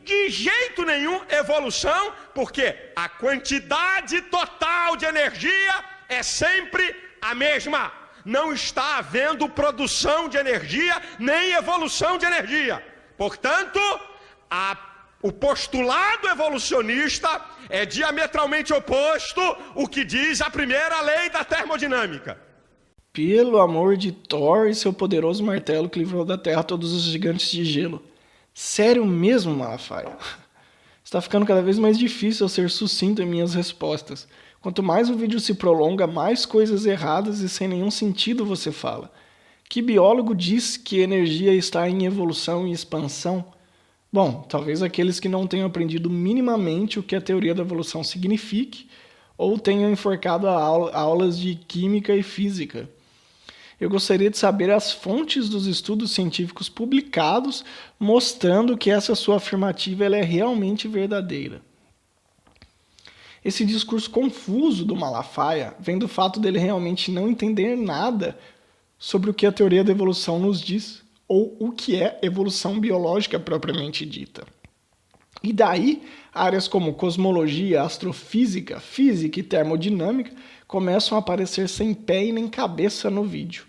de jeito nenhum evolução, porque a quantidade total de energia é sempre a mesma. Não está havendo produção de energia, nem evolução de energia. Portanto, o postulado evolucionista é diametralmente oposto ao que diz a primeira lei da termodinâmica. Pelo amor de Thor e seu poderoso martelo que livrou da Terra todos os gigantes de gelo. Sério mesmo, Malafaia? Está ficando cada vez mais difícil eu ser sucinto em minhas respostas. Quanto mais o vídeo se prolonga, mais coisas erradas e sem nenhum sentido você fala. Que biólogo diz que energia está em evolução e expansão? Bom, talvez aqueles que não tenham aprendido minimamente o que a teoria da evolução signifique, ou tenham enforcado aulas de química e física. Eu gostaria de saber as fontes dos estudos científicos publicados mostrando que essa sua afirmativa ela é realmente verdadeira. Esse discurso confuso do Malafaia vem do fato dele realmente não entender nada sobre o que a teoria da evolução nos diz, ou o que é evolução biológica propriamente dita. E daí, áreas como cosmologia, astrofísica, física e termodinâmica começam a aparecer sem pé e nem cabeça no vídeo.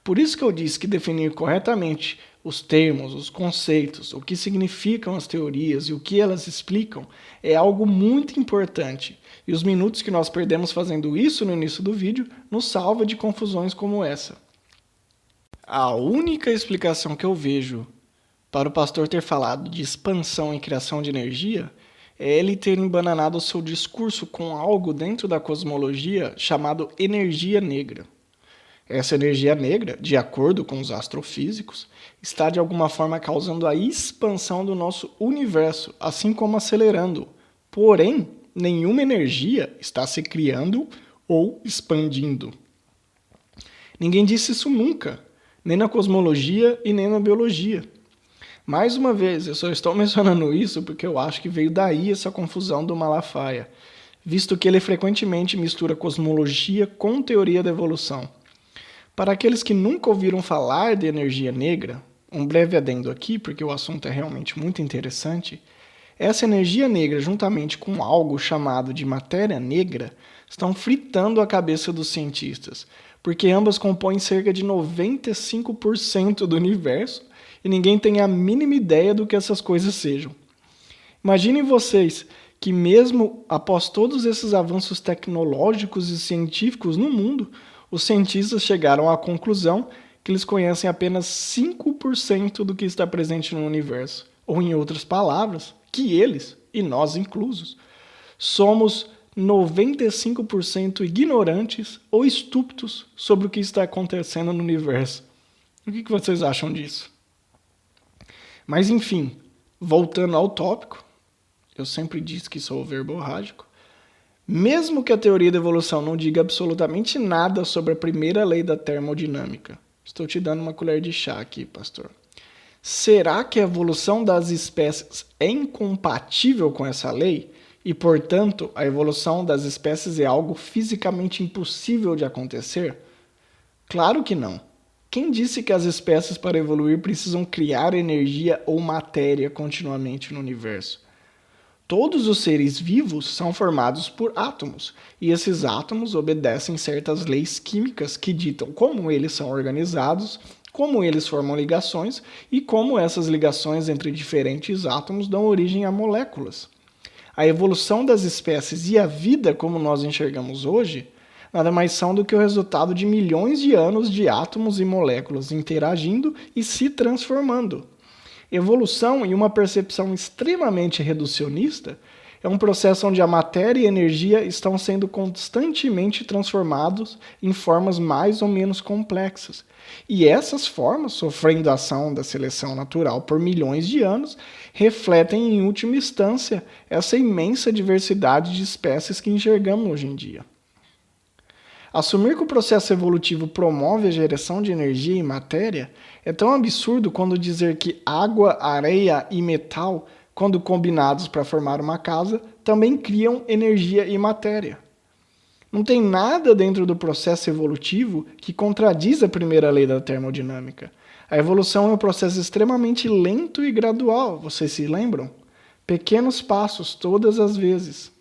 Por isso que eu disse que definir corretamente os termos, os conceitos, o que significam as teorias e o que elas explicam é algo muito importante. E os minutos que nós perdemos fazendo isso no início do vídeo nos salva de confusões como essa. A única explicação que eu vejo para o pastor ter falado de expansão e criação de energia é ele ter embananado o seu discurso com algo dentro da cosmologia chamado energia negra. Essa energia negra, de acordo com os astrofísicos, está de alguma forma causando a expansão do nosso universo, assim como acelerando. Porém, nenhuma energia está se criando ou expandindo. Ninguém disse isso nunca, nem na cosmologia e nem na biologia. Mais uma vez, eu só estou mencionando isso porque eu acho que veio daí essa confusão do Malafaia, visto que ele frequentemente mistura cosmologia com teoria da evolução. Para aqueles que nunca ouviram falar de energia negra, um breve adendo aqui, porque o assunto é realmente muito interessante, essa energia negra, juntamente com algo chamado de matéria negra, estão fritando a cabeça dos cientistas, porque ambas compõem cerca de 95% do universo e ninguém tem a mínima ideia do que essas coisas sejam. Imaginem vocês que mesmo após todos esses avanços tecnológicos e científicos no mundo, os cientistas chegaram à conclusão que eles conhecem apenas 5% do que está presente no universo. Ou, em outras palavras, que eles, e nós inclusos, somos 95% ignorantes ou estúpidos sobre o que está acontecendo no universo. O que vocês acham disso? Mas, enfim, voltando ao tópico, eu sempre disse que sou verborrágico. Mesmo que a teoria da evolução não diga absolutamente nada sobre a primeira lei da termodinâmica, estou te dando uma colher de chá aqui, pastor. Será que a evolução das espécies é incompatível com essa lei? E, portanto, a evolução das espécies é algo fisicamente impossível de acontecer? Claro que não. Quem disse que as espécies para evoluir precisam criar energia ou matéria continuamente no universo? Todos os seres vivos são formados por átomos, e esses átomos obedecem certas leis químicas que ditam como eles são organizados, como eles formam ligações e como essas ligações entre diferentes átomos dão origem a moléculas. A evolução das espécies e a vida como nós enxergamos hoje nada mais são do que o resultado de milhões de anos de átomos e moléculas interagindo e se transformando. Evolução, em uma percepção extremamente reducionista, é um processo onde a matéria e a energia estão sendo constantemente transformados em formas mais ou menos complexas. E essas formas, sofrendo a ação da seleção natural por milhões de anos, refletem em última instância essa imensa diversidade de espécies que enxergamos hoje em dia. Assumir que o processo evolutivo promove a geração de energia e matéria é tão absurdo quanto dizer que água, areia e metal, quando combinados para formar uma casa, também criam energia e matéria. Não tem nada dentro do processo evolutivo que contradiz a primeira lei da termodinâmica. A evolução é um processo extremamente lento e gradual, vocês se lembram? Pequenos passos todas as vezes.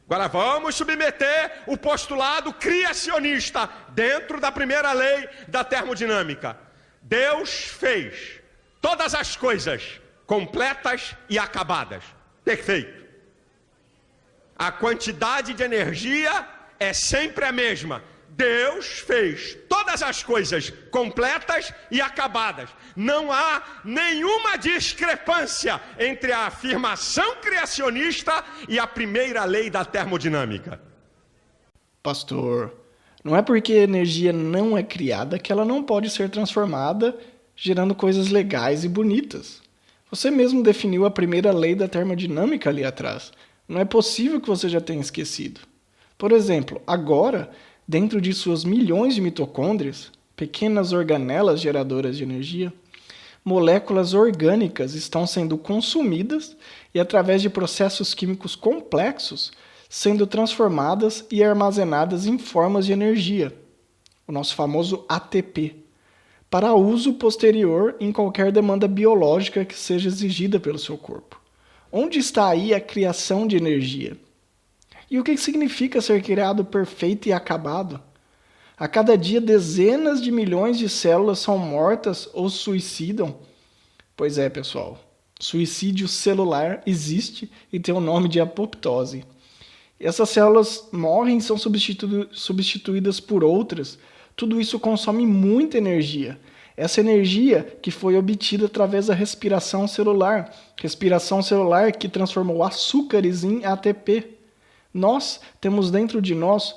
Agora vamos submeter o postulado criacionista dentro da primeira lei da termodinâmica. Deus fez todas as coisas completas e acabadas. Perfeito. A quantidade de energia é sempre a mesma. Deus fez todas as coisas completas e acabadas. Não há nenhuma discrepância entre a afirmação criacionista e a primeira lei da termodinâmica. Pastor, não é porque a energia não é criada que ela não pode ser transformada, gerando coisas legais e bonitas. Você mesmo definiu a primeira lei da termodinâmica ali atrás. Não é possível que você já tenha esquecido. Por exemplo, agora, dentro de suas milhões de mitocôndrias, pequenas organelas geradoras de energia, moléculas orgânicas estão sendo consumidas e, através de processos químicos complexos, sendo transformadas e armazenadas em formas de energia, o nosso famoso ATP, para uso posterior em qualquer demanda biológica que seja exigida pelo seu corpo. Onde está aí a criação de energia? E o que significa ser criado perfeito e acabado? A cada dia, dezenas de milhões de células são mortas ou suicidam. Pois é, pessoal, suicídio celular existe e tem o nome de apoptose. Essas células morrem e são substituídas por outras. Tudo isso consome muita energia. Essa energia que foi obtida através da respiração celular que transformou açúcares em ATP. Nós temos dentro de nós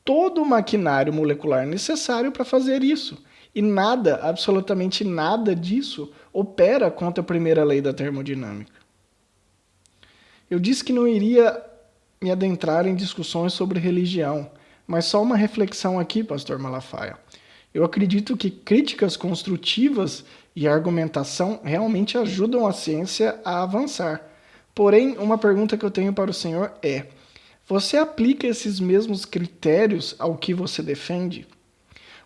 todo o maquinário molecular necessário para fazer isso. E nada, absolutamente nada disso, opera contra a primeira lei da termodinâmica. Eu disse que não iria me adentrar em discussões sobre religião, mas só uma reflexão aqui, pastor Malafaia. Eu acredito que críticas construtivas e argumentação realmente ajudam a ciência a avançar. Porém, uma pergunta que eu tenho para o senhor é: você aplica esses mesmos critérios ao que você defende?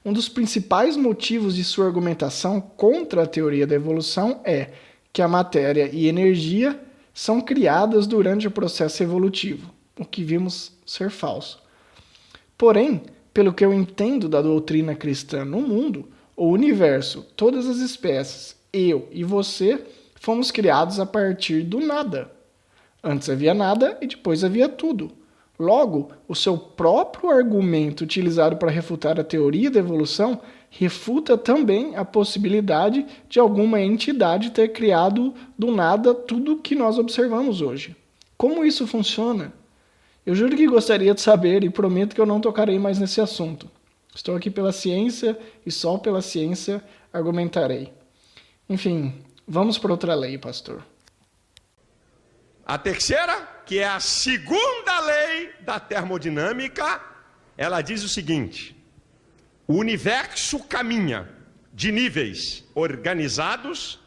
Um dos principais motivos de sua argumentação contra a teoria da evolução é que a matéria e energia são criadas durante o processo evolutivo, o que vimos ser falso. Porém, pelo que eu entendo da doutrina cristã no mundo, o universo, todas as espécies, eu e você, fomos criados a partir do nada. Antes havia nada e depois havia tudo. Logo, o seu próprio argumento utilizado para refutar a teoria da evolução refuta também a possibilidade de alguma entidade ter criado do nada tudo o que nós observamos hoje. Como isso funciona? Eu juro que gostaria de saber e prometo que eu não tocarei mais nesse assunto. Estou aqui pela ciência e só pela ciência argumentarei. Enfim, vamos para outra lei, pastor. A terceira, que é a segunda lei da termodinâmica, ela diz o seguinte: o universo caminha de níveis organizados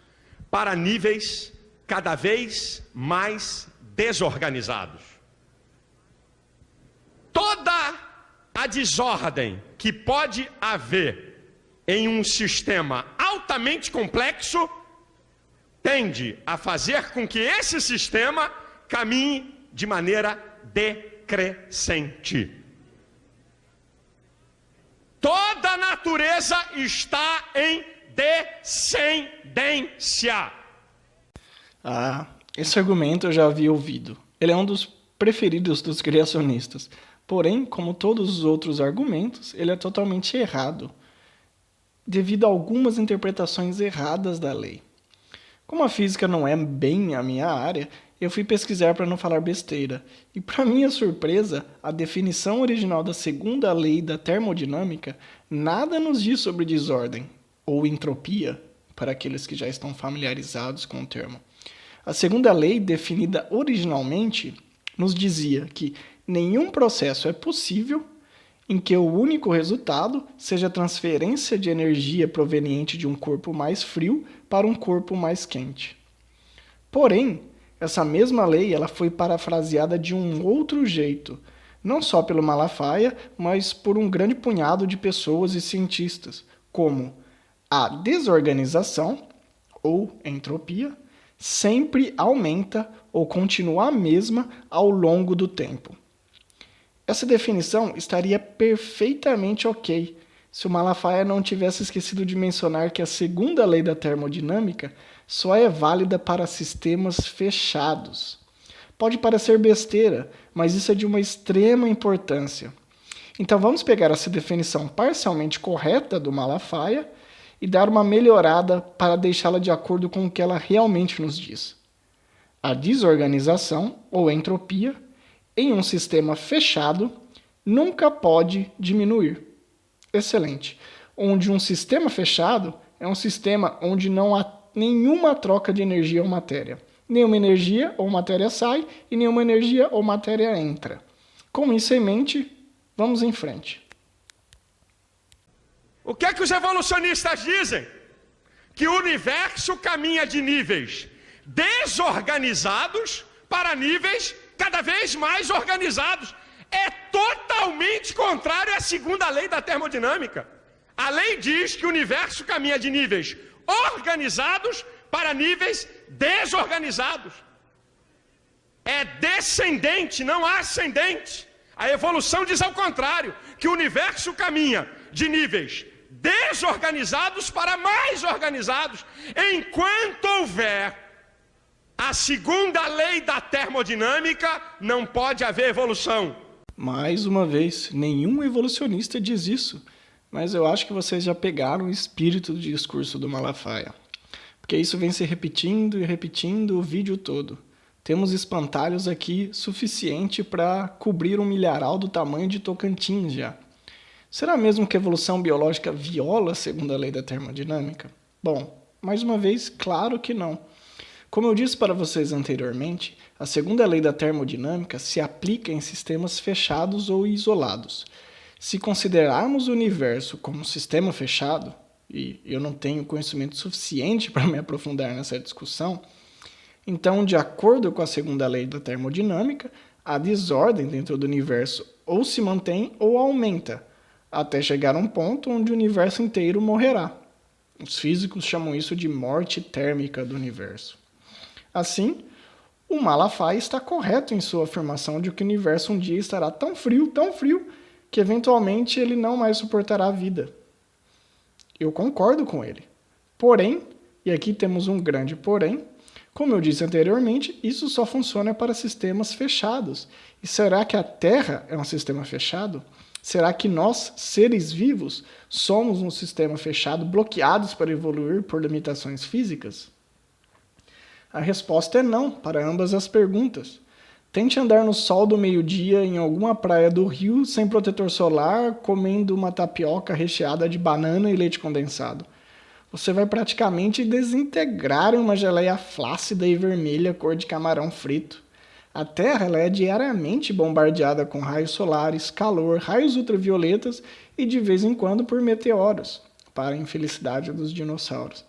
para níveis cada vez mais desorganizados. Toda a desordem que pode haver em um sistema altamente complexo tende a fazer com que esse sistema caminhe de maneira decrescente. Toda a natureza está em descendência. Esse argumento eu já havia ouvido. Ele é um dos preferidos dos criacionistas. Porém, como todos os outros argumentos, ele é totalmente errado, devido a algumas interpretações erradas da lei. Como a física não é bem a minha área, eu fui pesquisar para não falar besteira. E, para minha surpresa, a definição original da segunda lei da termodinâmica nada nos diz sobre desordem, ou entropia, para aqueles que já estão familiarizados com o termo. A segunda lei, definida originalmente, nos dizia que nenhum processo é possível em que o único resultado seja a transferência de energia proveniente de um corpo mais frio para um corpo mais quente. Porém, essa mesma lei ela foi parafraseada de um outro jeito, não só pelo Malafaia, mas por um grande punhado de pessoas e cientistas, como a desorganização, ou entropia, sempre aumenta ou continua a mesma ao longo do tempo. Essa definição estaria perfeitamente ok se o Malafaia não tivesse esquecido de mencionar que a segunda lei da termodinâmica só é válida para sistemas fechados. Pode parecer besteira, mas isso é de uma extrema importância. Então vamos pegar essa definição parcialmente correta do Malafaia e dar uma melhorada para deixá-la de acordo com o que ela realmente nos diz. A desorganização, ou entropia, em um sistema fechado, nunca pode diminuir. Excelente. Onde um sistema fechado é um sistema onde não há nenhuma troca de energia ou matéria. Nenhuma energia ou matéria sai e nenhuma energia ou matéria entra. Com isso em mente, vamos em frente. O que é que os evolucionistas dizem? Que o universo caminha de níveis desorganizados para níveis cada vez mais organizados. É totalmente contrário à segunda lei da termodinâmica. A lei diz que o universo caminha de níveis organizados para níveis desorganizados. É descendente, não ascendente. A evolução diz ao contrário, que o universo caminha de níveis desorganizados para mais organizados. Enquanto houver a segunda lei da termodinâmica, não pode haver evolução. Mais uma vez, nenhum evolucionista diz isso. mas eu acho que vocês já pegaram o espírito do discurso do Malafaia. Porque isso vem se repetindo e repetindo o vídeo todo. Temos espantalhos aqui suficiente para cobrir um milharal do tamanho de Tocantins já. Será mesmo que a evolução biológica viola a segunda lei da termodinâmica? Bom, mais uma vez, claro que não. Como eu disse para vocês anteriormente, a segunda lei da termodinâmica se aplica em sistemas fechados ou isolados. Se considerarmos o universo como um sistema fechado, e eu não tenho conhecimento suficiente para me aprofundar nessa discussão, então, de acordo com a segunda lei da termodinâmica, a desordem dentro do universo ou se mantém ou aumenta, até chegar a um ponto onde o universo inteiro morrerá. Os físicos chamam isso de morte térmica do universo. Assim, o Malafaia está correto em sua afirmação de que o universo um dia estará tão frio, que eventualmente ele não mais suportará a vida. Eu concordo com ele. Porém, e aqui temos um grande porém, como eu disse anteriormente, isso só funciona para sistemas fechados. E será que a Terra é um sistema fechado? Será que nós, seres vivos, somos um sistema fechado, bloqueados para evoluir por limitações físicas? A resposta é não para ambas as perguntas. Tente andar no sol do meio-dia em alguma praia do Rio sem protetor solar, comendo uma tapioca recheada de banana e leite condensado. Você vai praticamente desintegrar em uma geleia flácida e vermelha cor de camarão frito. A Terra ela é diariamente bombardeada com raios solares, calor, raios ultravioletas e de vez em quando por meteoros, para a infelicidade dos dinossauros.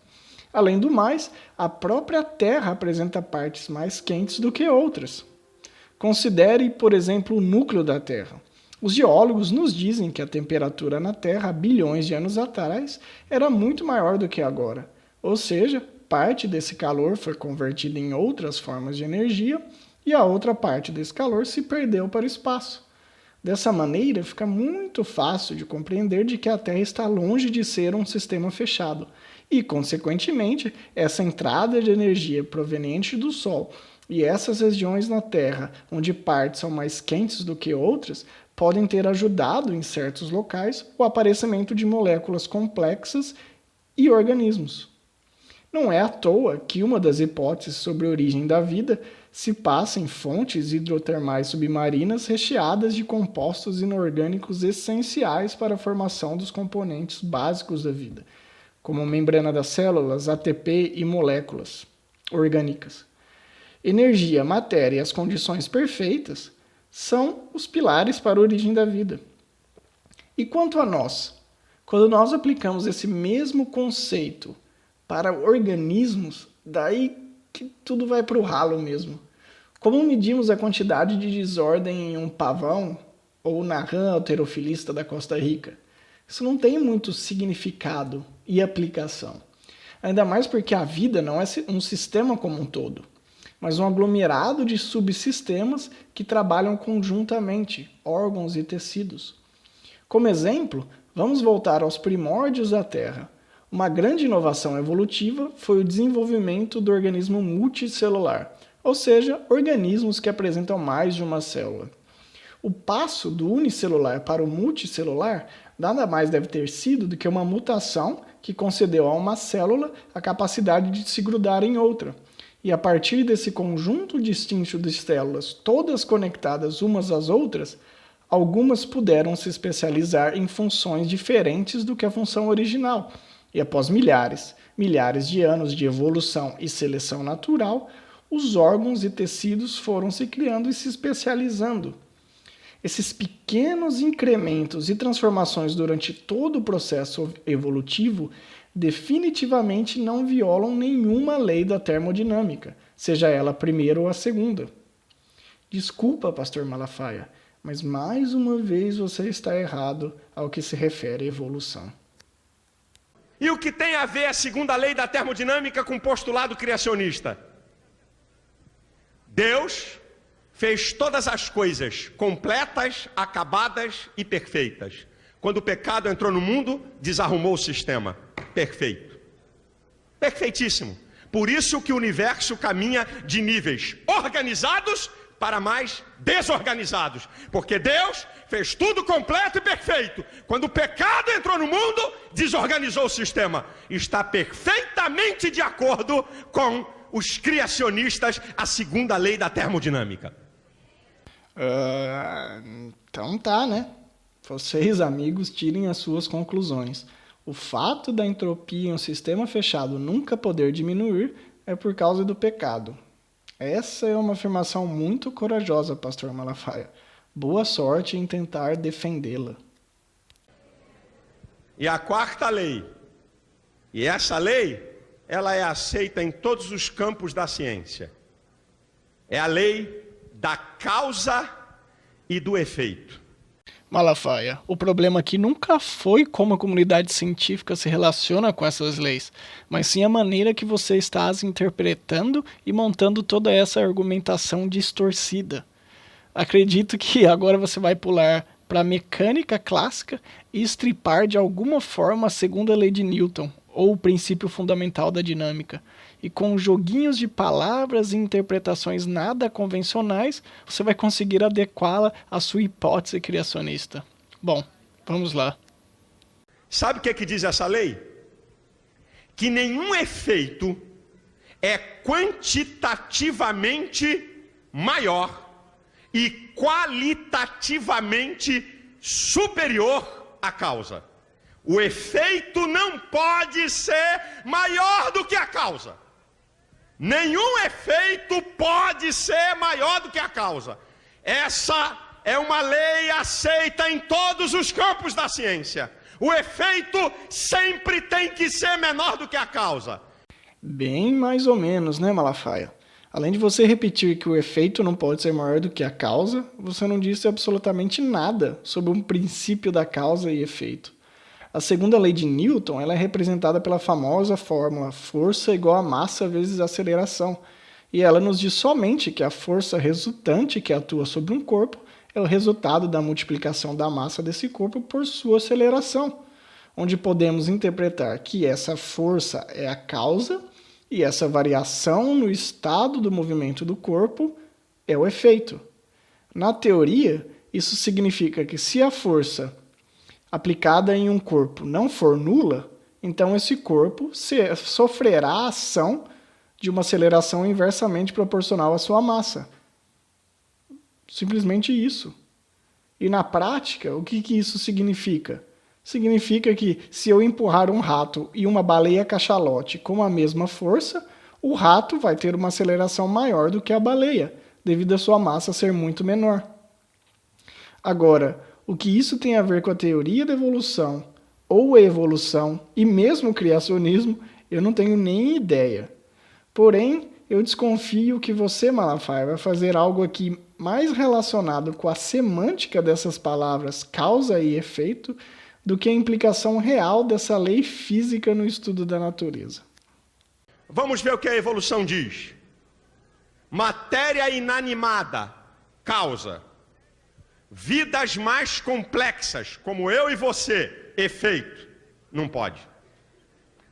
Além do mais, a própria Terra apresenta partes mais quentes do que outras. Considere, por exemplo, o núcleo da Terra. Os geólogos nos dizem que a temperatura na Terra há bilhões de anos atrás era muito maior do que agora. Ou seja, parte desse calor foi convertida em outras formas de energia e a outra parte desse calor se perdeu para o espaço. Dessa maneira, fica muito fácil de compreender de que a Terra está longe de ser um sistema fechado e, consequentemente, essa entrada de energia proveniente do Sol e essas regiões na Terra, onde partes são mais quentes do que outras, podem ter ajudado em certos locais o aparecimento de moléculas complexas e organismos. Não é à toa que uma das hipóteses sobre a origem da vida se passa em fontes hidrotermais submarinas recheadas de compostos inorgânicos essenciais para a formação dos componentes básicos da vida, como membrana das células, ATP e moléculas orgânicas. Energia, matéria e as condições perfeitas são os pilares para a origem da vida. E quanto a nós? Quando nós aplicamos esse mesmo conceito para organismos, daí que tudo vai para o ralo mesmo. Como medimos a quantidade de desordem em um pavão ou na rã halterofilista da Costa Rica? Isso não tem muito significado e aplicação. Ainda mais porque a vida não é um sistema como um todo, mas um aglomerado de subsistemas que trabalham conjuntamente, órgãos e tecidos. Como exemplo, vamos voltar aos primórdios da Terra. Uma grande inovação evolutiva foi o desenvolvimento do organismo multicelular, ou seja, organismos que apresentam mais de uma célula. O passo do unicelular para o multicelular nada mais deve ter sido do que uma mutação que concedeu a uma célula a capacidade de se grudar em outra. E a partir desse conjunto distinto de células, todas conectadas umas às outras, algumas puderam se especializar em funções diferentes do que a função original. E após milhares de anos de evolução e seleção natural, os órgãos e tecidos foram se criando e se especializando. Esses pequenos incrementos e transformações durante todo o processo evolutivo definitivamente não violam nenhuma lei da termodinâmica, seja ela a primeira ou a segunda. Desculpa, pastor Malafaia, mas mais uma vez você está errado ao que se refere à evolução. E o que tem a ver a segunda lei da termodinâmica com o postulado criacionista? Deus fez todas as coisas completas, acabadas e perfeitas. Quando o pecado entrou no mundo, desarrumou o sistema. Perfeito. Perfeitíssimo. Por isso que o universo caminha de níveis organizados para mais desorganizados, porque Deus fez tudo completo e perfeito. Quando o pecado entrou no mundo, desorganizou o sistema. Está perfeitamente de acordo com os criacionistas, a segunda lei da termodinâmica. Então tá, né? Vocês, amigos, tirem as suas conclusões. O fato da entropia em um sistema fechado nunca poder diminuir é por causa do pecado. Essa é uma afirmação muito corajosa, pastor Malafaia. Boa sorte em tentar defendê-la. E a quarta lei, e essa lei, ela é aceita em todos os campos da ciência. É a lei da causa e do efeito. Malafaia, o problema aqui nunca foi como a comunidade científica se relaciona com essas leis, mas sim a maneira que você está as interpretando e montando toda essa argumentação distorcida. Acredito que agora você vai pular para a mecânica clássica e estripar de alguma forma a segunda lei de Newton, ou o princípio fundamental da dinâmica. E com joguinhos de palavras e interpretações nada convencionais, você vai conseguir adequá-la à sua hipótese criacionista. Bom, vamos lá. Sabe o que diz essa lei? Que nenhum efeito é quantitativamente maior e qualitativamente superior à causa. O efeito não pode ser maior do que a causa. Nenhum efeito pode ser maior do que a causa. Essa é uma lei aceita em todos os campos da ciência. O efeito sempre tem que ser menor do que a causa. Bem mais ou menos, né, Malafaia? Além de você repetir que o efeito não pode ser maior do que a causa, você não disse absolutamente nada sobre um princípio da causa e efeito. A segunda lei de Newton ela é representada pela famosa fórmula força igual a massa vezes aceleração. E ela nos diz somente que a força resultante que atua sobre um corpo é o resultado da multiplicação da massa desse corpo por sua aceleração, onde podemos interpretar que essa força é a causa e essa variação no estado do movimento do corpo é o efeito. Na teoria, isso significa que se a força aplicada em um corpo não for nula, então esse corpo sofrerá a ação de uma aceleração inversamente proporcional à sua massa. Simplesmente isso. E na prática, o que isso significa? Significa que se eu empurrar um rato e uma baleia cachalote com a mesma força, o rato vai ter uma aceleração maior do que a baleia, devido à sua massa ser muito menor. Agora, o que isso tem a ver com a teoria da evolução, ou a evolução, e mesmo o criacionismo, eu não tenho nem ideia. Porém, eu desconfio que você, Malafaia, vai fazer algo aqui mais relacionado com a semântica dessas palavras causa e efeito do que a implicação real dessa lei física no estudo da natureza. Vamos ver o que a evolução diz. Matéria inanimada, causa. Vidas mais complexas, como eu e você, efeito. Não pode.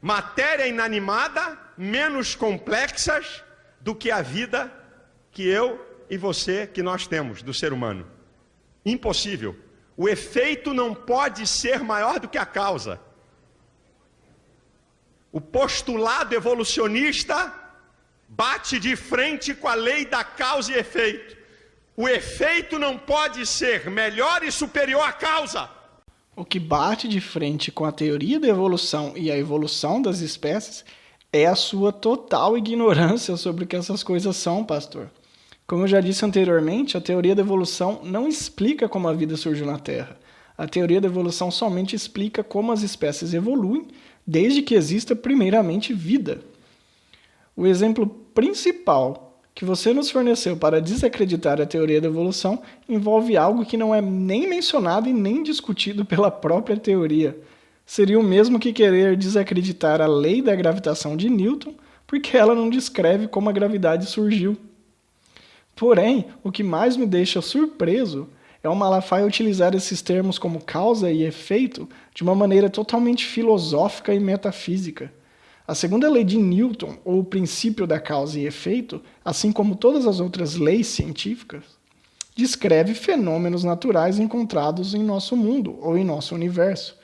Matéria inanimada, menos complexas do que a vida que eu e você, que nós temos, do ser humano. Impossível. O efeito não pode ser maior do que a causa. O postulado evolucionista bate de frente com a lei da causa e efeito. O efeito não pode ser melhor e superior à causa. O que bate de frente com a teoria da evolução e a evolução das espécies é a sua total ignorância sobre o que essas coisas são, pastor. Como eu já disse anteriormente, a teoria da evolução não explica como a vida surgiu na Terra. A teoria da evolução somente explica como as espécies evoluem, desde que exista primeiramente vida. O exemplo principal que você nos forneceu para desacreditar a teoria da evolução envolve algo que não é nem mencionado e nem discutido pela própria teoria. Seria o mesmo que querer desacreditar a lei da gravitação de Newton, porque ela não descreve como a gravidade surgiu. Porém, o que mais me deixa surpreso é o Malafaia utilizar esses termos como causa e efeito de uma maneira totalmente filosófica e metafísica. A segunda lei de Newton, ou o princípio da causa e efeito, assim como todas as outras leis científicas, descreve fenômenos naturais encontrados em nosso mundo ou em nosso universo.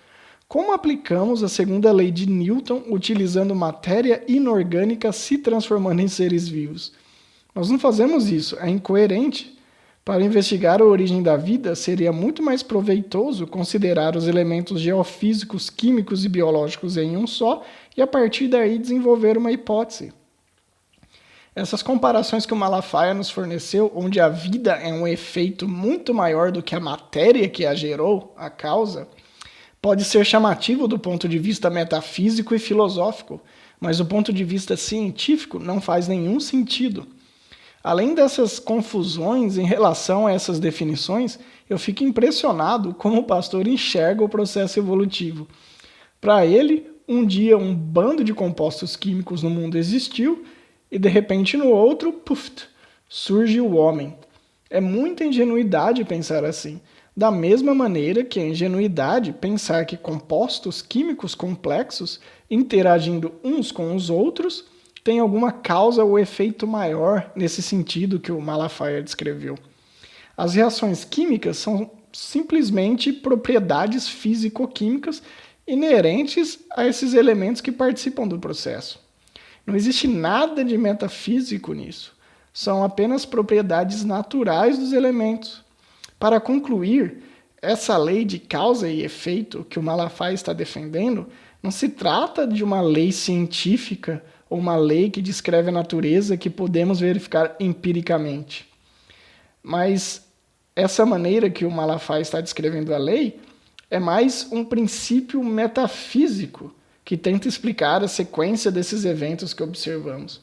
Como aplicamos a segunda lei de Newton utilizando matéria inorgânica se transformando em seres vivos? Nós não fazemos isso, é incoerente. Para investigar a origem da vida, seria muito mais proveitoso considerar os elementos geofísicos, químicos e biológicos em um só e, a partir daí, desenvolver uma hipótese. Essas comparações que o Malafaia nos forneceu, onde a vida é um efeito muito maior do que a matéria que a gerou, a causa, pode ser chamativo do ponto de vista metafísico e filosófico, mas do ponto de vista científico não faz nenhum sentido. Além dessas confusões em relação a essas definições, eu fico impressionado como o pastor enxerga o processo evolutivo. Para ele, um dia um bando de compostos químicos no mundo existiu e de repente no outro, puf, surge o homem. É muita ingenuidade pensar assim. Da mesma maneira que é ingenuidade pensar que compostos químicos complexos, interagindo uns com os outros, tem alguma causa ou efeito maior nesse sentido que o Malafaia descreveu. As reações químicas são simplesmente propriedades físico-químicas inerentes a esses elementos que participam do processo. Não existe nada de metafísico nisso. São apenas propriedades naturais dos elementos. Para concluir, essa lei de causa e efeito que o Malafaia está defendendo não se trata de uma lei científica ou uma lei que descreve a natureza que podemos verificar empiricamente. Mas essa maneira que o Malafaia está descrevendo a lei é mais um princípio metafísico que tenta explicar a sequência desses eventos que observamos.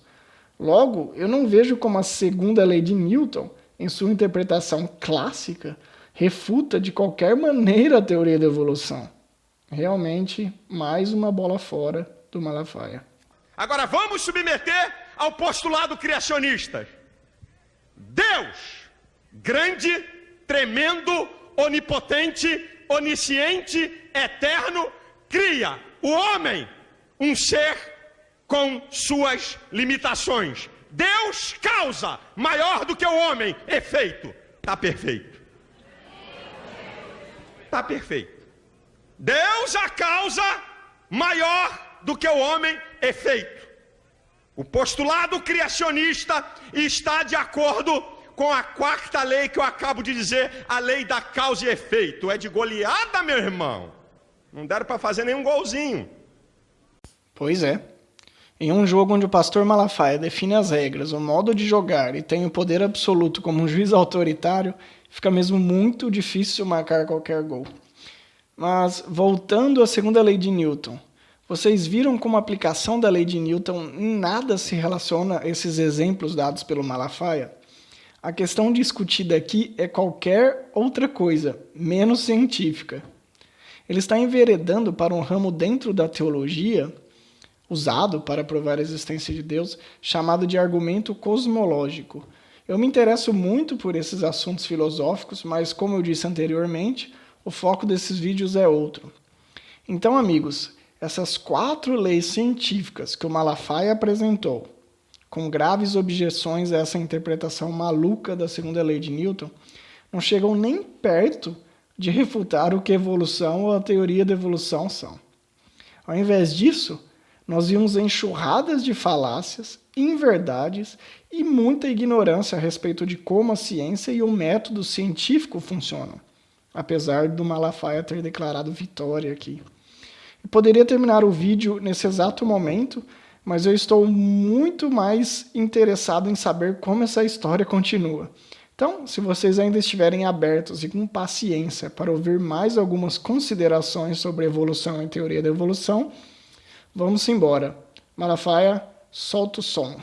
Logo, eu não vejo como a segunda lei de Newton, em sua interpretação clássica, refuta de qualquer maneira a teoria da evolução. Realmente, mais uma bola fora do Malafaia. Agora vamos submeter ao postulado criacionista. Deus, grande, tremendo, onipotente, onisciente, eterno, cria o homem, um ser com suas limitações. Deus causa maior do que o homem, efeito. Está perfeito. Está perfeito. Deus a causa maior do que o homem, efeito. O postulado criacionista está de acordo com a quarta lei que eu acabo de dizer, a lei da causa e efeito. É de goleada, meu irmão. Não deram para fazer nenhum golzinho. Pois é. Em um jogo onde o pastor Malafaia define as regras, o modo de jogar e tem o poder absoluto como um juiz autoritário, fica mesmo muito difícil marcar qualquer gol. Mas, voltando à segunda lei de Newton, vocês viram como a aplicação da lei de Newton em nada se relaciona a esses exemplos dados pelo Malafaia? A questão discutida aqui é qualquer outra coisa, menos científica. Ele está enveredando para um ramo dentro da teologia, usado para provar a existência de Deus, chamado de argumento cosmológico. Eu me interesso muito por esses assuntos filosóficos, mas, como eu disse anteriormente, o foco desses vídeos é outro. Então, amigos, essas 4 leis científicas que o Malafaia apresentou, com graves objeções a essa interpretação maluca da segunda lei de Newton, não chegam nem perto de refutar o que evolução ou a teoria da evolução são. Ao invés disso, nós vimos enxurradas de falácias, inverdades e muita ignorância a respeito de como a ciência e o método científico funcionam, apesar do Malafaia ter declarado vitória aqui. Eu poderia terminar o vídeo nesse exato momento, mas eu estou muito mais interessado em saber como essa história continua. Então, se vocês ainda estiverem abertos e com paciência para ouvir mais algumas considerações sobre evolução e teoria da evolução, vamos embora. Malafaia, solta o som.